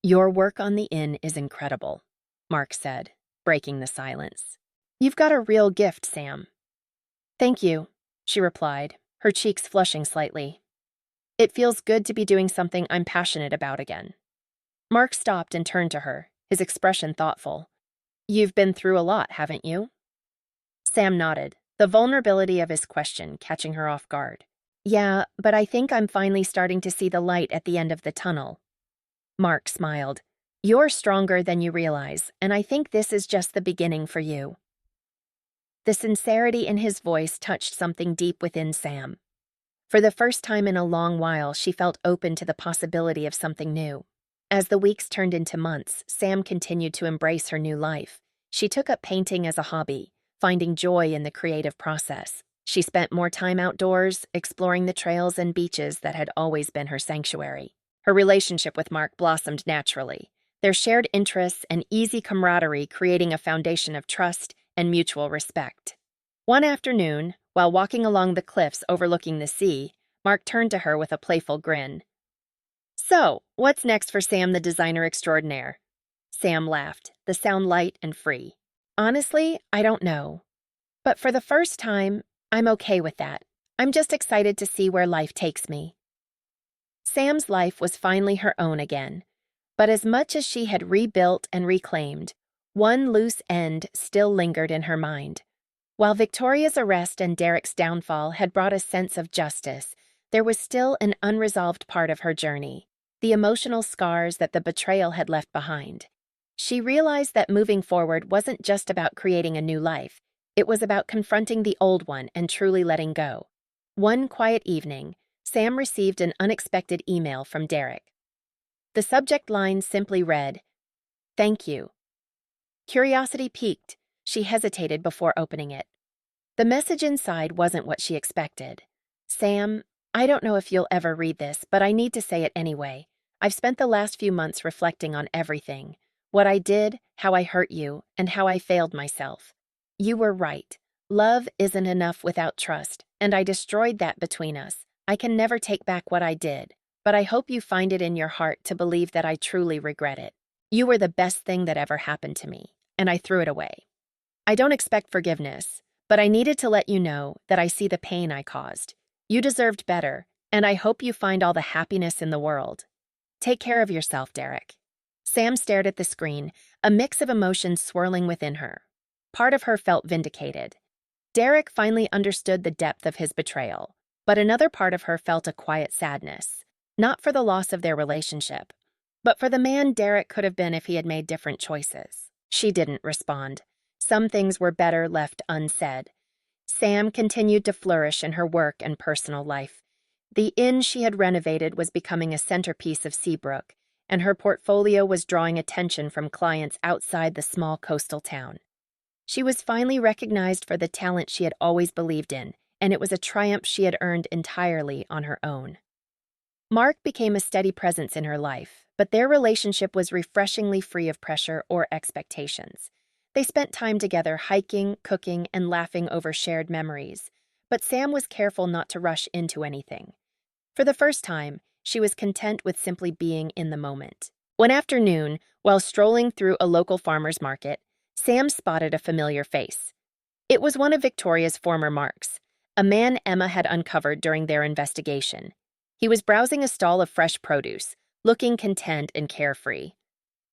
"Your work on the inn is incredible," Mark said, breaking the silence. "You've got a real gift, Sam." "Thank you," she replied, her cheeks flushing slightly. "It feels good to be doing something I'm passionate about again." Mark stopped and turned to her, his expression thoughtful. "You've been through a lot, haven't you?" Sam nodded, the vulnerability of his question catching her off guard. "Yeah, but I think I'm finally starting to see the light at the end of the tunnel." Mark smiled. "You're stronger than you realize, and I think this is just the beginning for you." The sincerity in his voice touched something deep within Sam. For the first time in a long while, she felt open to the possibility of something new. As the weeks turned into months, Sam continued to embrace her new life. She took up painting as a hobby, finding joy in the creative process. She spent more time outdoors, exploring the trails and beaches that had always been her sanctuary. Her relationship with Mark blossomed naturally, their shared interests and easy camaraderie creating a foundation of trust and mutual respect. One afternoon, while walking along the cliffs overlooking the sea, Mark turned to her with a playful grin. "So, what's next for Sam the designer extraordinaire?" Sam laughed, the sound light and free. "Honestly, I don't know. But for the first time, I'm okay with that. I'm just excited to see where life takes me." Sam's life was finally her own again. But as much as she had rebuilt and reclaimed, one loose end still lingered in her mind. While Victoria's arrest and Derek's downfall had brought a sense of justice, there was still an unresolved part of her journey, the emotional scars that the betrayal had left behind. She realized that moving forward wasn't just about creating a new life, it was about confronting the old one and truly letting go. One quiet evening, Sam received an unexpected email from Derek. The subject line simply read, "Thank you." Curiosity piqued. She hesitated before opening it. The message inside wasn't what she expected. "Sam, I don't know if you'll ever read this, but I need to say it anyway. I've spent the last few months reflecting on everything. What I did, how I hurt you, and how I failed myself. You were right. Love isn't enough without trust, and I destroyed that between us. I can never take back what I did, but I hope you find it in your heart to believe that I truly regret it. You were the best thing that ever happened to me, and I threw it away. I don't expect forgiveness, but I needed to let you know that I see the pain I caused. You deserved better, and I hope you find all the happiness in the world. Take care of yourself, Derek. Sam stared at the screen, a mix of emotions swirling within her. Part of her felt vindicated. Derek finally understood the depth of his betrayal, but another part of her felt a quiet sadness, not for the loss of their relationship, but for the man Derek could have been if he had made different choices. She didn't respond. Some things were better left unsaid. Sam continued to flourish in her work and personal life. The inn she had renovated was becoming a centerpiece of Seabrook, and her portfolio was drawing attention from clients outside the small coastal town. She was finally recognized for the talent she had always believed in, and it was a triumph she had earned entirely on her own. Mark became a steady presence in her life, but their relationship was refreshingly free of pressure or expectations. They spent time together hiking, cooking, and laughing over shared memories, but Sam was careful not to rush into anything. For the first time, she was content with simply being in the moment. One afternoon, while strolling through a local farmer's market, Sam spotted a familiar face. It was one of Victoria's former marks, a man Emma had uncovered during their investigation. He was browsing a stall of fresh produce, looking content and carefree.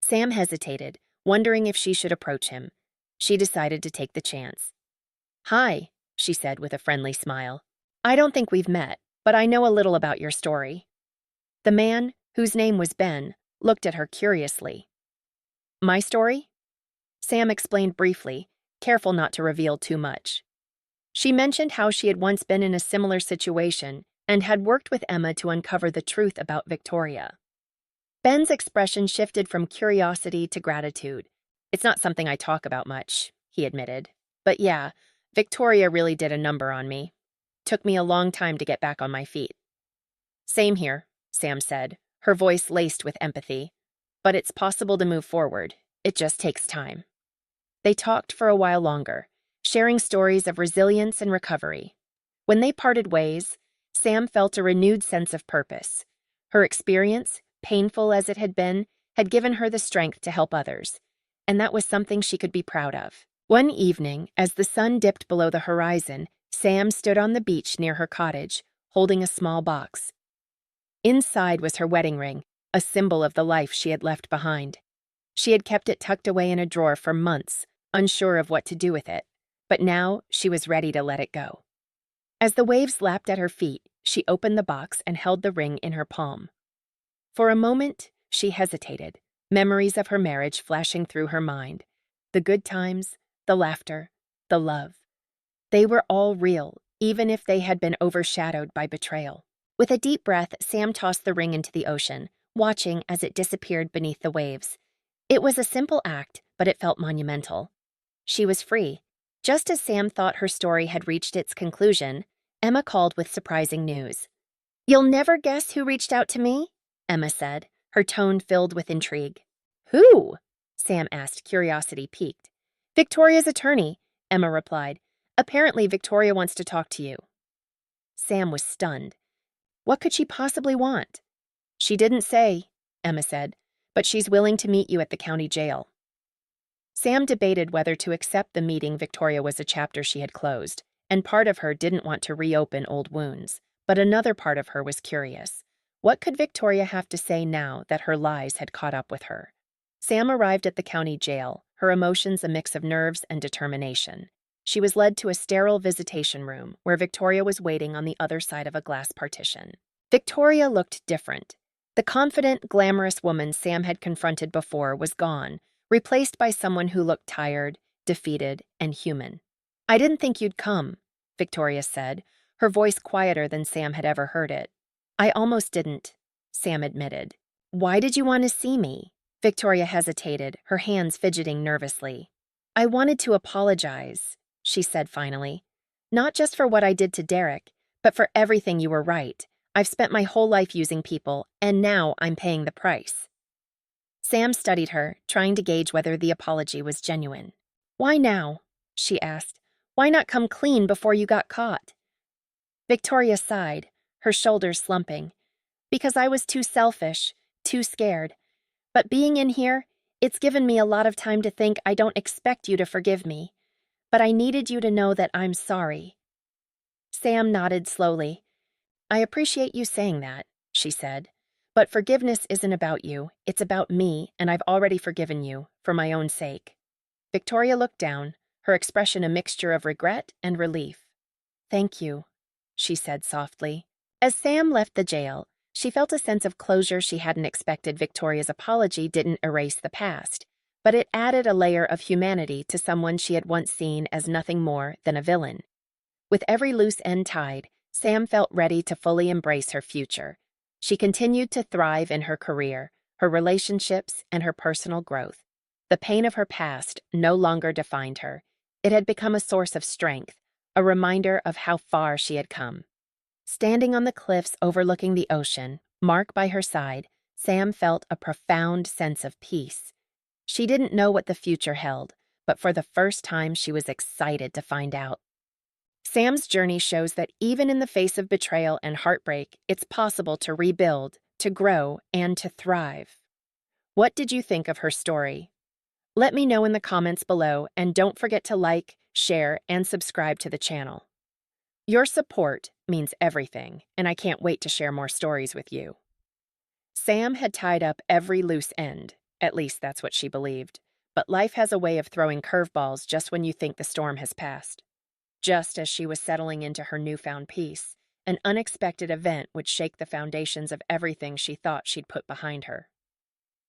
Sam hesitated, wondering if she should approach him. She decided to take the chance. "Hi," she said with a friendly smile. "I don't think we've met, but I know a little about your story." The man, whose name was Ben, looked at her curiously. "My story?" Sam explained briefly, careful not to reveal too much. She mentioned how she had once been in a similar situation and had worked with Emma to uncover the truth about Victoria. Ben's expression shifted from curiosity to gratitude. "It's not something I talk about much," he admitted. "But yeah, Victoria really did a number on me. Took me a long time to get back on my feet." "Same here," Sam said, her voice laced with empathy. "But it's possible to move forward. It just takes time." They talked for a while longer, sharing stories of resilience and recovery. When they parted ways, Sam felt a renewed sense of purpose. Her experience, painful as it had been, had given her the strength to help others, and that was something she could be proud of. One evening, as the sun dipped below the horizon, Sam stood on the beach near her cottage, holding a small box. Inside was her wedding ring, a symbol of the life she had left behind. She had kept it tucked away in a drawer for months, unsure of what to do with it, but now she was ready to let it go. As the waves lapped at her feet, she opened the box and held the ring in her palm. For a moment, she hesitated, memories of her marriage flashing through her mind. The good times, the laughter, the love. They were all real, even if they had been overshadowed by betrayal. With a deep breath, Sam tossed the ring into the ocean, watching as it disappeared beneath the waves. It was a simple act, but it felt monumental. She was free. Just as Sam thought her story had reached its conclusion, Emma called with surprising news. "You'll never guess who reached out to me?" Emma said, her tone filled with intrigue. "Who?" Sam asked, curiosity piqued. "Victoria's attorney," Emma replied. "Apparently Victoria wants to talk to you." Sam was stunned. What could she possibly want? "She didn't say," Emma said, "but she's willing to meet you at the county jail." Sam debated whether to accept the meeting. Victoria was a chapter she had closed, and part of her didn't want to reopen old wounds, but another part of her was curious. What could Victoria have to say now that her lies had caught up with her? Sam arrived at the county jail, her emotions a mix of nerves and determination. She was led to a sterile visitation room where Victoria was waiting on the other side of a glass partition. Victoria looked different. The confident, glamorous woman Sam had confronted before was gone, replaced by someone who looked tired, defeated, and human. "I didn't think you'd come," Victoria said, her voice quieter than Sam had ever heard it. "I almost didn't," Sam admitted. "Why did you want to see me?" Victoria hesitated, her hands fidgeting nervously. "I wanted to apologize," she said finally. "Not just for what I did to Derek, But for everything you were right. I've spent my whole life using people, and now I'm paying the price. Sam studied her, trying to gauge whether the apology was genuine. Why now? She asked. Why not come clean before you got caught? Victoria sighed, her shoulders slumping. Because I was too selfish, too scared. But being in here, it's given me a lot of time to think. I don't expect you to forgive me. But I needed you to know that I'm sorry. Sam nodded slowly. I appreciate you saying that, she said. But forgiveness isn't about you, it's about me, and I've already forgiven you, for my own sake. Victoria looked down, her expression a mixture of regret and relief. Thank you, she said softly. As Sam left the jail, she felt a sense of closure she hadn't expected. Victoria's apology didn't erase the past, but it added a layer of humanity to someone she had once seen as nothing more than a villain. With every loose end tied, Sam felt ready to fully embrace her future. She continued to thrive in her career, her relationships, and her personal growth. The pain of her past no longer defined her. It had become a source of strength, a reminder of how far she had come. Standing on the cliffs overlooking the ocean, Mark by her side, Sam felt a profound sense of peace. She didn't know what the future held, but for the first time she was excited to find out. Sam's journey shows that even in the face of betrayal and heartbreak, it's possible to rebuild, to grow, and to thrive. What did you think of her story? Let me know in the comments below, and don't forget to like, share, and subscribe to the channel. Your support means everything, and I can't wait to share more stories with you. Sam had tied up every loose end, at least that's what she believed, but life has a way of throwing curveballs just when you think the storm has passed. Just as she was settling into her newfound peace, an unexpected event would shake the foundations of everything she thought she'd put behind her.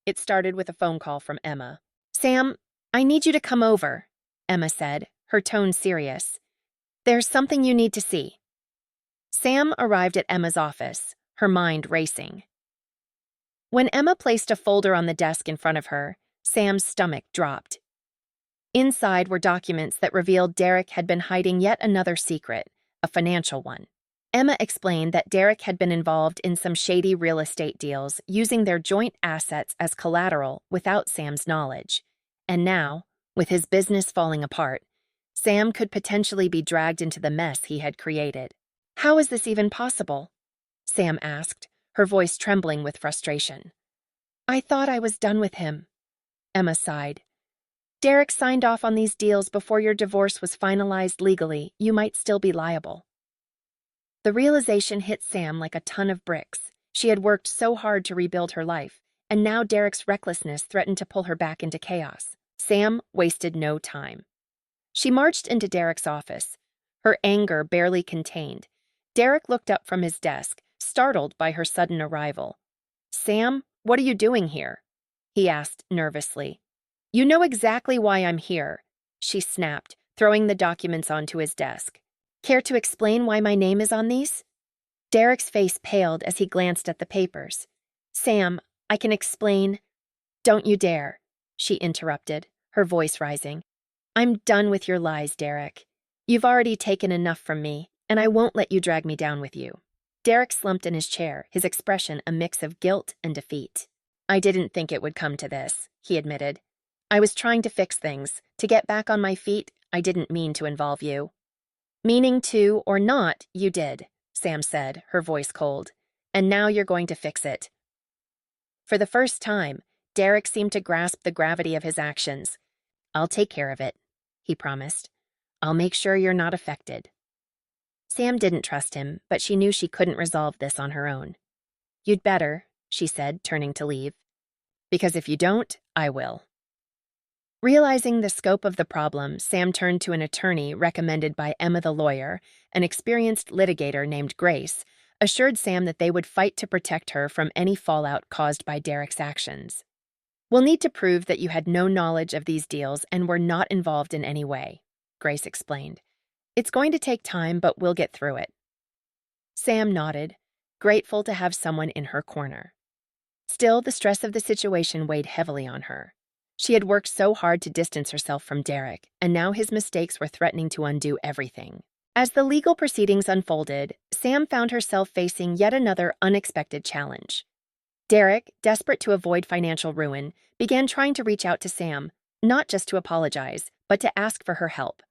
It started with a phone call from Emma. Sam, I need you to come over, Emma said, her tone serious. There's something you need to see. Sam arrived at Emma's office, her mind racing. When Emma placed a folder on the desk in front of her, Sam's stomach dropped. Inside were documents that revealed Derek had been hiding yet another secret, a financial one. Emma explained that Derek had been involved in some shady real estate deals, using their joint assets as collateral without Sam's knowledge. And now, with his business falling apart, Sam could potentially be dragged into the mess he had created. How is this even possible? Sam asked, her voice trembling with frustration. I thought I was done with him, Emma sighed. Derek signed off on these deals before your divorce was finalized legally. You might still be liable. The realization hit Sam like a ton of bricks. She had worked so hard to rebuild her life, and now Derek's recklessness threatened to pull her back into chaos. Sam wasted no time. She marched into Derek's office, her anger barely contained. Derek looked up from his desk, startled by her sudden arrival. Sam, what are you doing here? He asked nervously. You know exactly why I'm here, she snapped, throwing the documents onto his desk. Care to explain why my name is on these? Derek's face paled as he glanced at the papers. Sam, I can explain. Don't you dare, she interrupted, her voice rising. I'm done with your lies, Derek. You've already taken enough from me, and I won't let you drag me down with you. Derek slumped in his chair, his expression a mix of guilt and defeat. I didn't think it would come to this, he admitted. I was trying to fix things. To get back on my feet, I didn't mean to involve you. Meaning to or not, you did, Sam said, her voice cold. And now you're going to fix it. For the first time, Derek seemed to grasp the gravity of his actions. I'll take care of it, he promised. I'll make sure you're not affected. Sam didn't trust him, but she knew she couldn't resolve this on her own. You'd better, she said, turning to leave. Because if you don't, I will. Realizing the scope of the problem, Sam turned to an attorney recommended by Emma the lawyer, an experienced litigator named Grace, assured Sam that they would fight to protect her from any fallout caused by Derek's actions. We'll need to prove that you had no knowledge of these deals and were not involved in any way, Grace explained. It's going to take time, but we'll get through it. Sam nodded, grateful to have someone in her corner. Still, the stress of the situation weighed heavily on her. She had worked so hard to distance herself from Derek, and now his mistakes were threatening to undo everything. As the legal proceedings unfolded, Sam found herself facing yet another unexpected challenge. Derek, desperate to avoid financial ruin, began trying to reach out to Sam, not just to apologize, but to ask for her help.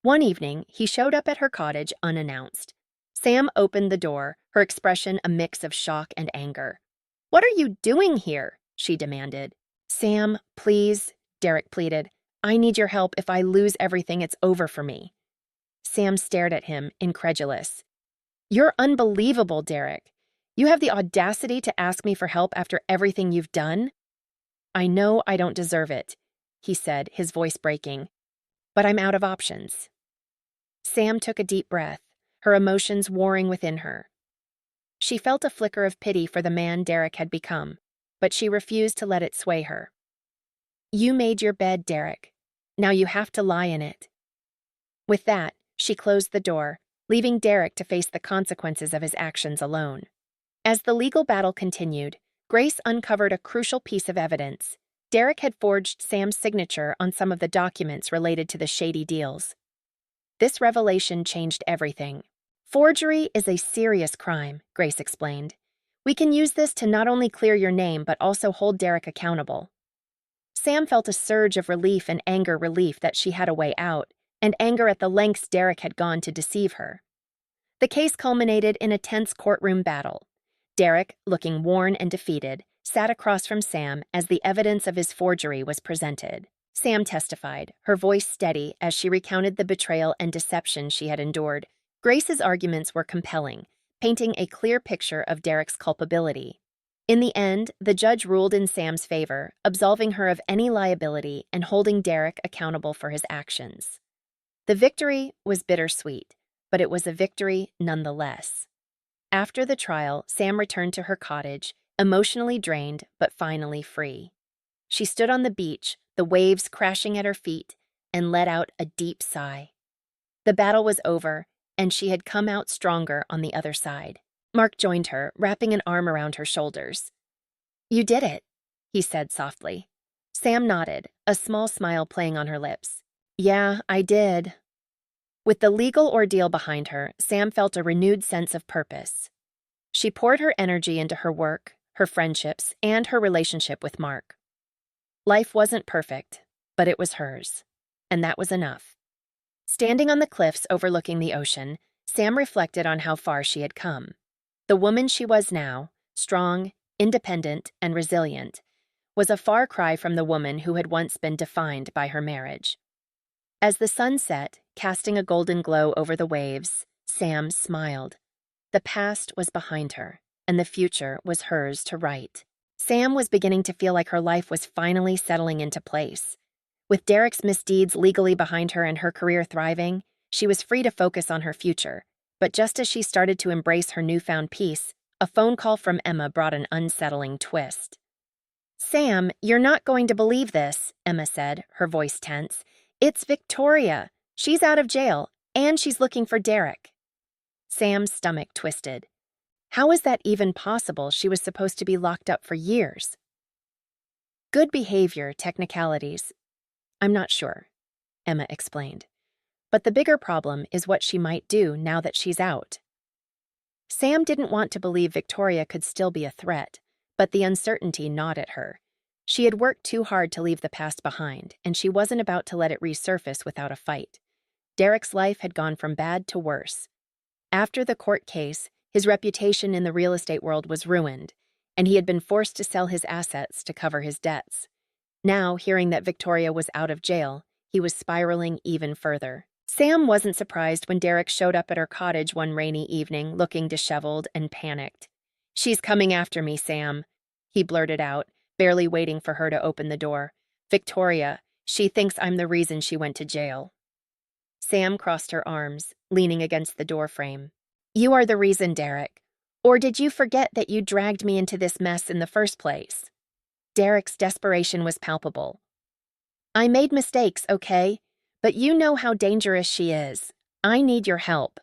One evening, he showed up at her cottage unannounced. Sam opened the door, her expression a mix of shock and anger. "What are you doing here?" she demanded. "Sam, please," Derek pleaded. "I need your help. If I lose everything, it's over for me." Sam stared at him, incredulous. "You're unbelievable, Derek. You have the audacity to ask me for help after everything you've done?" "I know I don't deserve it," he said, his voice breaking. "But I'm out of options." Sam took a deep breath, her emotions warring within her. She felt a flicker of pity for the man Derek had become, but she refused to let it sway her. "You made your bed, Derek. Now you have to lie in it." With that, she closed the door, leaving Derek to face the consequences of his actions alone. As the legal battle continued, Grace uncovered a crucial piece of evidence. Derek had forged Sam's signature on some of the documents related to the shady deals. This revelation changed everything. "Forgery is a serious crime," Grace explained. "We can use this to not only clear your name but also hold Derek accountable." Sam felt a surge of relief and anger, relief that she had a way out, and anger at the lengths Derek had gone to deceive her. The case culminated in a tense courtroom battle. Derek, looking worn and defeated, sat across from Sam as the evidence of his forgery was presented. Sam testified, her voice steady as she recounted the betrayal and deception she had endured. Grace's arguments were compelling, painting a clear picture of Derek's culpability. In the end, the judge ruled in Sam's favor, absolving her of any liability and holding Derek accountable for his actions. The victory was bittersweet, but it was a victory nonetheless. After the trial, Sam returned to her cottage, emotionally drained but finally free. She stood on the beach, the waves crashing at her feet, and let out a deep sigh. The battle was over, and she had come out stronger on the other side. Mark joined her, wrapping an arm around her shoulders. "You did it," he said softly. Sam nodded, a small smile playing on her lips. "Yeah, I did." With the legal ordeal behind her, Sam felt a renewed sense of purpose. She poured her energy into her work, her friendships, and her relationship with Mark. Life wasn't perfect, but it was hers, and that was enough. Standing on the cliffs overlooking the ocean, Sam reflected on how far she had come. The woman she was now, strong, independent, and resilient, was a far cry from the woman who had once been defined by her marriage. As the sun set, casting a golden glow over the waves, Sam smiled. The past was behind her, and the future was hers to write. Sam was beginning to feel like her life was finally settling into place. With Derek's misdeeds legally behind her and her career thriving, she was free to focus on her future. But just as she started to embrace her newfound peace, a phone call from Emma brought an unsettling twist. "Sam, you're not going to believe this," Emma said, her voice tense. "It's Victoria. She's out of jail, and she's looking for Derek." Sam's stomach twisted. How was that even possible? She was supposed to be locked up for years. "Good behavior, technicalities. I'm not sure," Emma explained. "But the bigger problem is what she might do now that she's out." Sam didn't want to believe Victoria could still be a threat, but the uncertainty gnawed at her. She had worked too hard to leave the past behind, and she wasn't about to let it resurface without a fight. Derek's life had gone from bad to worse. After the court case, his reputation in the real estate world was ruined, and he had been forced to sell his assets to cover his debts. Now, hearing that Victoria was out of jail, he was spiraling even further. Sam wasn't surprised when Derek showed up at her cottage one rainy evening, looking disheveled and panicked. "She's coming after me, Sam," he blurted out, barely waiting for her to open the door. "Victoria, she thinks I'm the reason she went to jail." Sam crossed her arms, leaning against the doorframe. "You are the reason, Derek. Or did you forget that you dragged me into this mess in the first place?" Derek's desperation was palpable. "I made mistakes, okay? But you know how dangerous she is. I need your help."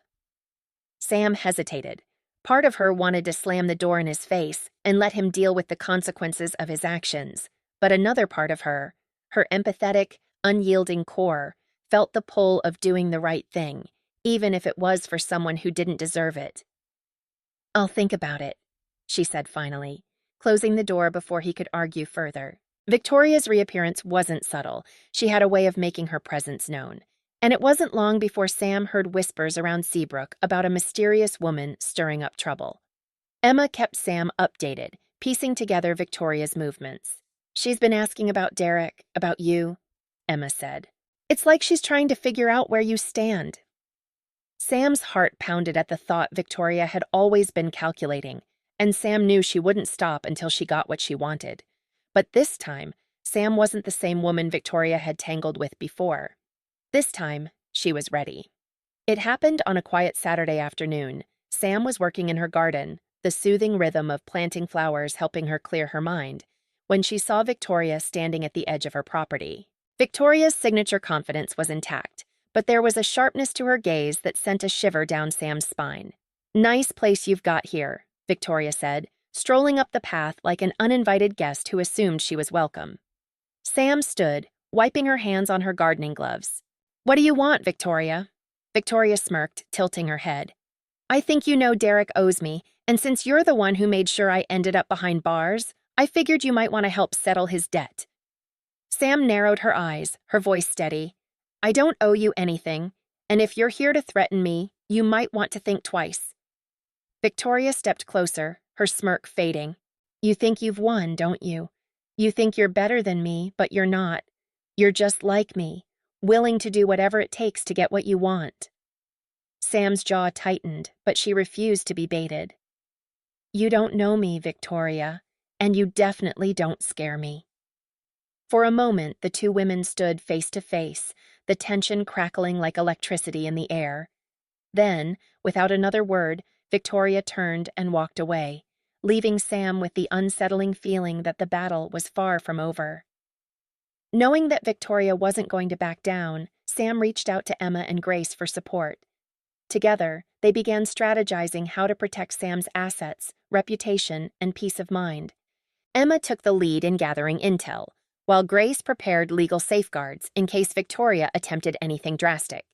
Sam hesitated. Part of her wanted to slam the door in his face and let him deal with the consequences of his actions, but another part of her, her empathetic, unyielding core, felt the pull of doing the right thing, even if it was for someone who didn't deserve it. "I'll think about it," she said finally, closing the door before he could argue further. Victoria's reappearance wasn't subtle. She had a way of making her presence known. And it wasn't long before Sam heard whispers around Seabrook about a mysterious woman stirring up trouble. Emma kept Sam updated, piecing together Victoria's movements. "She's been asking about Derek, about you," Emma said. "It's like she's trying to figure out where you stand." Sam's heart pounded at the thought Victoria had always been calculating, and Sam knew she wouldn't stop until she got what she wanted. But this time, Sam wasn't the same woman Victoria had tangled with before. This time, she was ready. It happened on a quiet Saturday afternoon. Sam was working in her garden, the soothing rhythm of planting flowers helping her clear her mind, when she saw Victoria standing at the edge of her property. Victoria's signature confidence was intact, but there was a sharpness to her gaze that sent a shiver down Sam's spine. "Nice place you've got here," Victoria said, strolling up the path like an uninvited guest who assumed she was welcome. Sam stood, wiping her hands on her gardening gloves. "What do you want, Victoria?" Victoria smirked, tilting her head. "I think you know Derek owes me, and since you're the one who made sure I ended up behind bars, I figured you might want to help settle his debt." Sam narrowed her eyes, her voice steady. "I don't owe you anything, and if you're here to threaten me, you might want to think twice." Victoria stepped closer, her smirk fading. "You think you've won, don't you? You think you're better than me, but you're not. You're just like me, willing to do whatever it takes to get what you want." Sam's jaw tightened, but she refused to be baited. "You don't know me, Victoria, and you definitely don't scare me." For a moment, the two women stood face to face, the tension crackling like electricity in the air. Then, without another word, Victoria turned and walked away, leaving Sam with the unsettling feeling that the battle was far from over. Knowing that Victoria wasn't going to back down, Sam reached out to Emma and Grace for support. Together, they began strategizing how to protect Sam's assets, reputation, and peace of mind. Emma took the lead in gathering intel, while Grace prepared legal safeguards in case Victoria attempted anything drastic.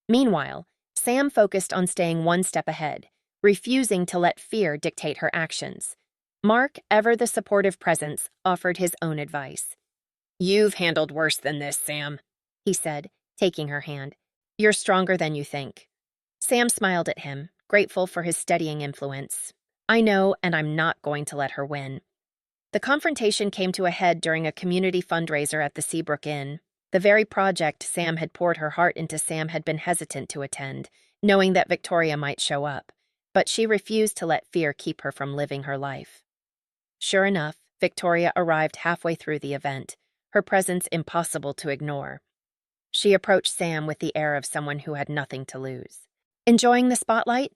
Meanwhile, Sam focused on staying one step ahead, refusing to let fear dictate her actions. Mark, ever the supportive presence, offered his own advice. "You've handled worse than this, Sam," he said, taking her hand. "You're stronger than you think." Sam smiled at him, grateful for his steadying influence. "I know, and I'm not going to let her win." The confrontation came to a head during a community fundraiser at the Seabrook Inn. The very project Sam had poured her heart into. Sam had been hesitant to attend, knowing that Victoria might show up, but she refused to let fear keep her from living her life. Sure enough, Victoria arrived halfway through the event, her presence impossible to ignore. She approached Sam with the air of someone who had nothing to lose. "Enjoying the spotlight?"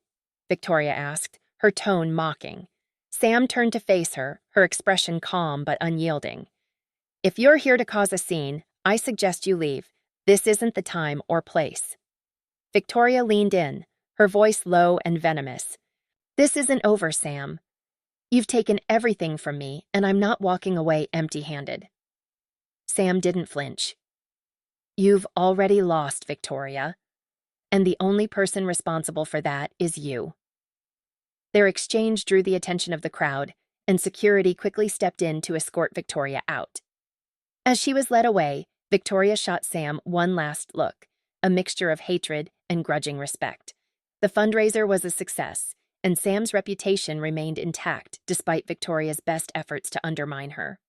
Victoria asked, her tone mocking. Sam turned to face her, her expression calm but unyielding. "If you're here to cause a scene, I suggest you leave. This isn't the time or place." Victoria leaned in, her voice low and venomous. "This isn't over, Sam. You've taken everything from me, and I'm not walking away empty-handed." Sam didn't flinch. "You've already lost, Victoria, and the only person responsible for that is you." Their exchange drew the attention of the crowd, and security quickly stepped in to escort Victoria out. As she was led away, Victoria shot Sam one last look, a mixture of hatred and grudging respect. The fundraiser was a success, and Sam's reputation remained intact despite Victoria's best efforts to undermine her.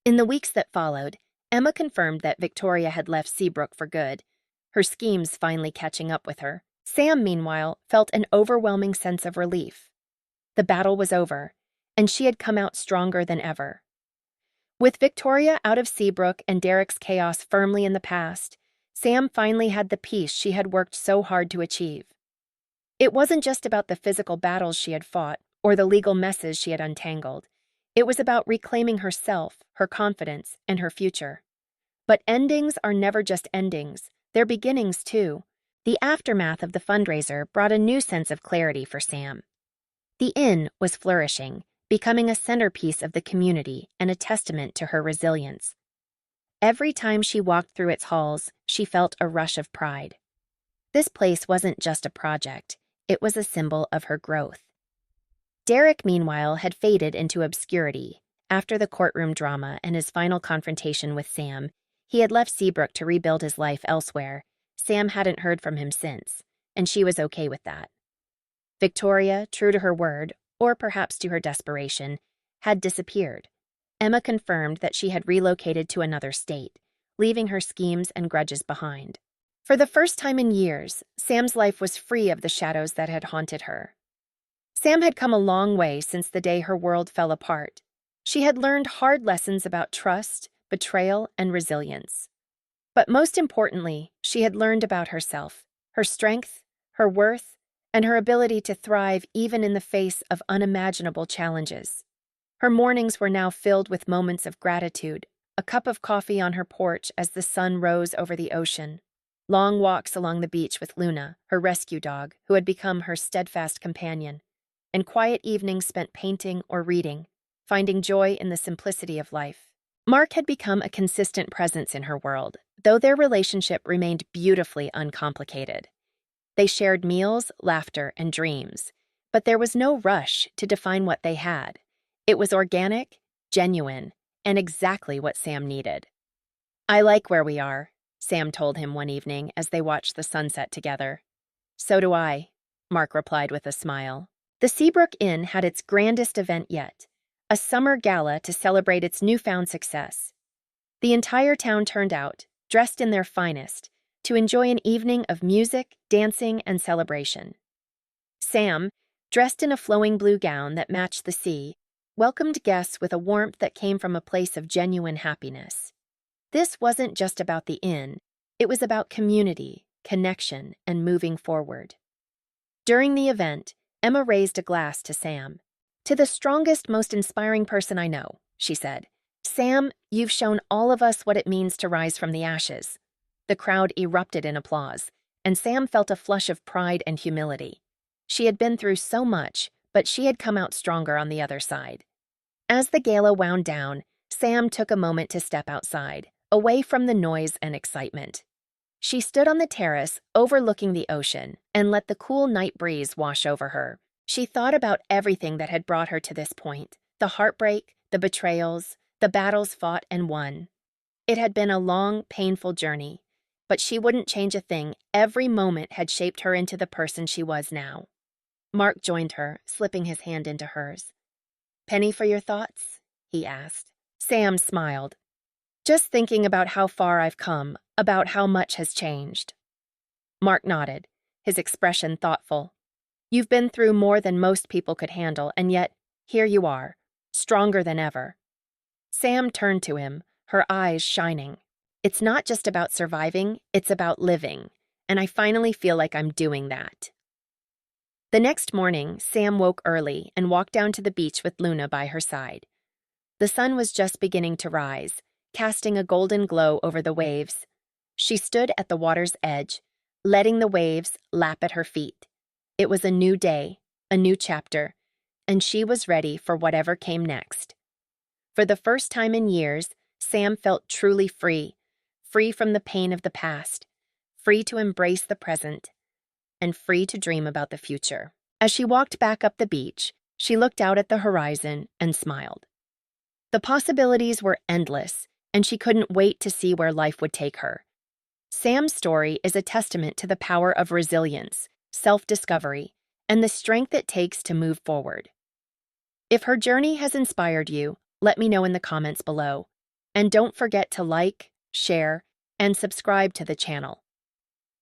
In the weeks that followed, Emma confirmed that Victoria had left Seabrook for good, her schemes finally catching up with her. Sam, meanwhile, felt an overwhelming sense of relief. The battle was over, and she had come out stronger than ever. With Victoria out of Seabrook and Derek's chaos firmly in the past, Sam finally had the peace she had worked so hard to achieve. It wasn't just about the physical battles she had fought or the legal messes she had untangled. It was about reclaiming herself, her confidence, and her future. But endings are never just endings, they're beginnings too. The aftermath of the fundraiser brought a new sense of clarity for Sam. The inn was flourishing, becoming a centerpiece of the community and a testament to her resilience. Every time she walked through its halls, she felt a rush of pride. This place wasn't just a project, it was a symbol of her growth. Derek, meanwhile, had faded into obscurity. After the courtroom drama and his final confrontation with Sam, he had left Seabrook to rebuild his life elsewhere. Sam hadn't heard from him since, and she was okay with that. Victoria, true to her word, or perhaps to her desperation, had disappeared. Emma confirmed that she had relocated to another state, leaving her schemes and grudges behind. For the first time in years, Sam's life was free of the shadows that had haunted her. Sam had come a long way since the day her world fell apart. She had learned hard lessons about trust, betrayal, and resilience. But most importantly, she had learned about herself, her strength, her worth, and her ability to thrive even in the face of unimaginable challenges. Her mornings were now filled with moments of gratitude, a cup of coffee on her porch as the sun rose over the ocean, long walks along the beach with Luna, her rescue dog, who had become her steadfast companion, and quiet evenings spent painting or reading, finding joy in the simplicity of life. Mark had become a consistent presence in her world, though their relationship remained beautifully uncomplicated. They shared meals, laughter, and dreams, but there was no rush to define what they had. It was organic, genuine, and exactly what Sam needed. "I like where we are," Sam told him one evening as they watched the sunset together. "So do I," Mark replied with a smile. The Seabrook Inn had its grandest event yet, a summer gala to celebrate its newfound success. The entire town turned out, dressed in their finest, to enjoy an evening of music, dancing, and celebration. Sam, dressed in a flowing blue gown that matched the sea, welcomed guests with a warmth that came from a place of genuine happiness. This wasn't just about the inn, it was about community, connection, and moving forward. During the event, Emma raised a glass to Sam. "To the strongest, most inspiring person I know," she said. "Sam, you've shown all of us what it means to rise from the ashes." The crowd erupted in applause, and Sam felt a flush of pride and humility. She had been through so much, but she had come out stronger on the other side. As the gala wound down, Sam took a moment to step outside, away from the noise and excitement. She stood on the terrace, overlooking the ocean, and let the cool night breeze wash over her. She thought about everything that had brought her to this point, the heartbreak, the betrayals, the battles fought and won. It had been a long, painful journey, but she wouldn't change a thing. Every moment had shaped her into the person she was now. Mark joined her, slipping his hand into hers. "Penny for your thoughts?" he asked. Sam smiled. "Just thinking about how far I've come, about how much has changed." Mark nodded, his expression thoughtful. "You've been through more than most people could handle, and yet, here you are, stronger than ever." Sam turned to him, her eyes shining. "It's not just about surviving, it's about living, and I finally feel like I'm doing that." The next morning, Sam woke early and walked down to the beach with Luna by her side. The sun was just beginning to rise, casting a golden glow over the waves. She stood at the water's edge, letting the waves lap at her feet. It was a new day, a new chapter, and she was ready for whatever came next. For the first time in years, Sam felt truly free, free from the pain of the past, free to embrace the present, and free to dream about the future. As she walked back up the beach, she looked out at the horizon and smiled. The possibilities were endless, and she couldn't wait to see where life would take her. Sam's story is a testament to the power of resilience, self-discovery, and the strength it takes to move forward. If her journey has inspired you, let me know in the comments below. And don't forget to like, share, and subscribe to the channel.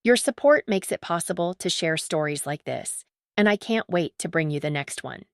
Your support makes it possible to share stories like this, and I can't wait to bring you the next one.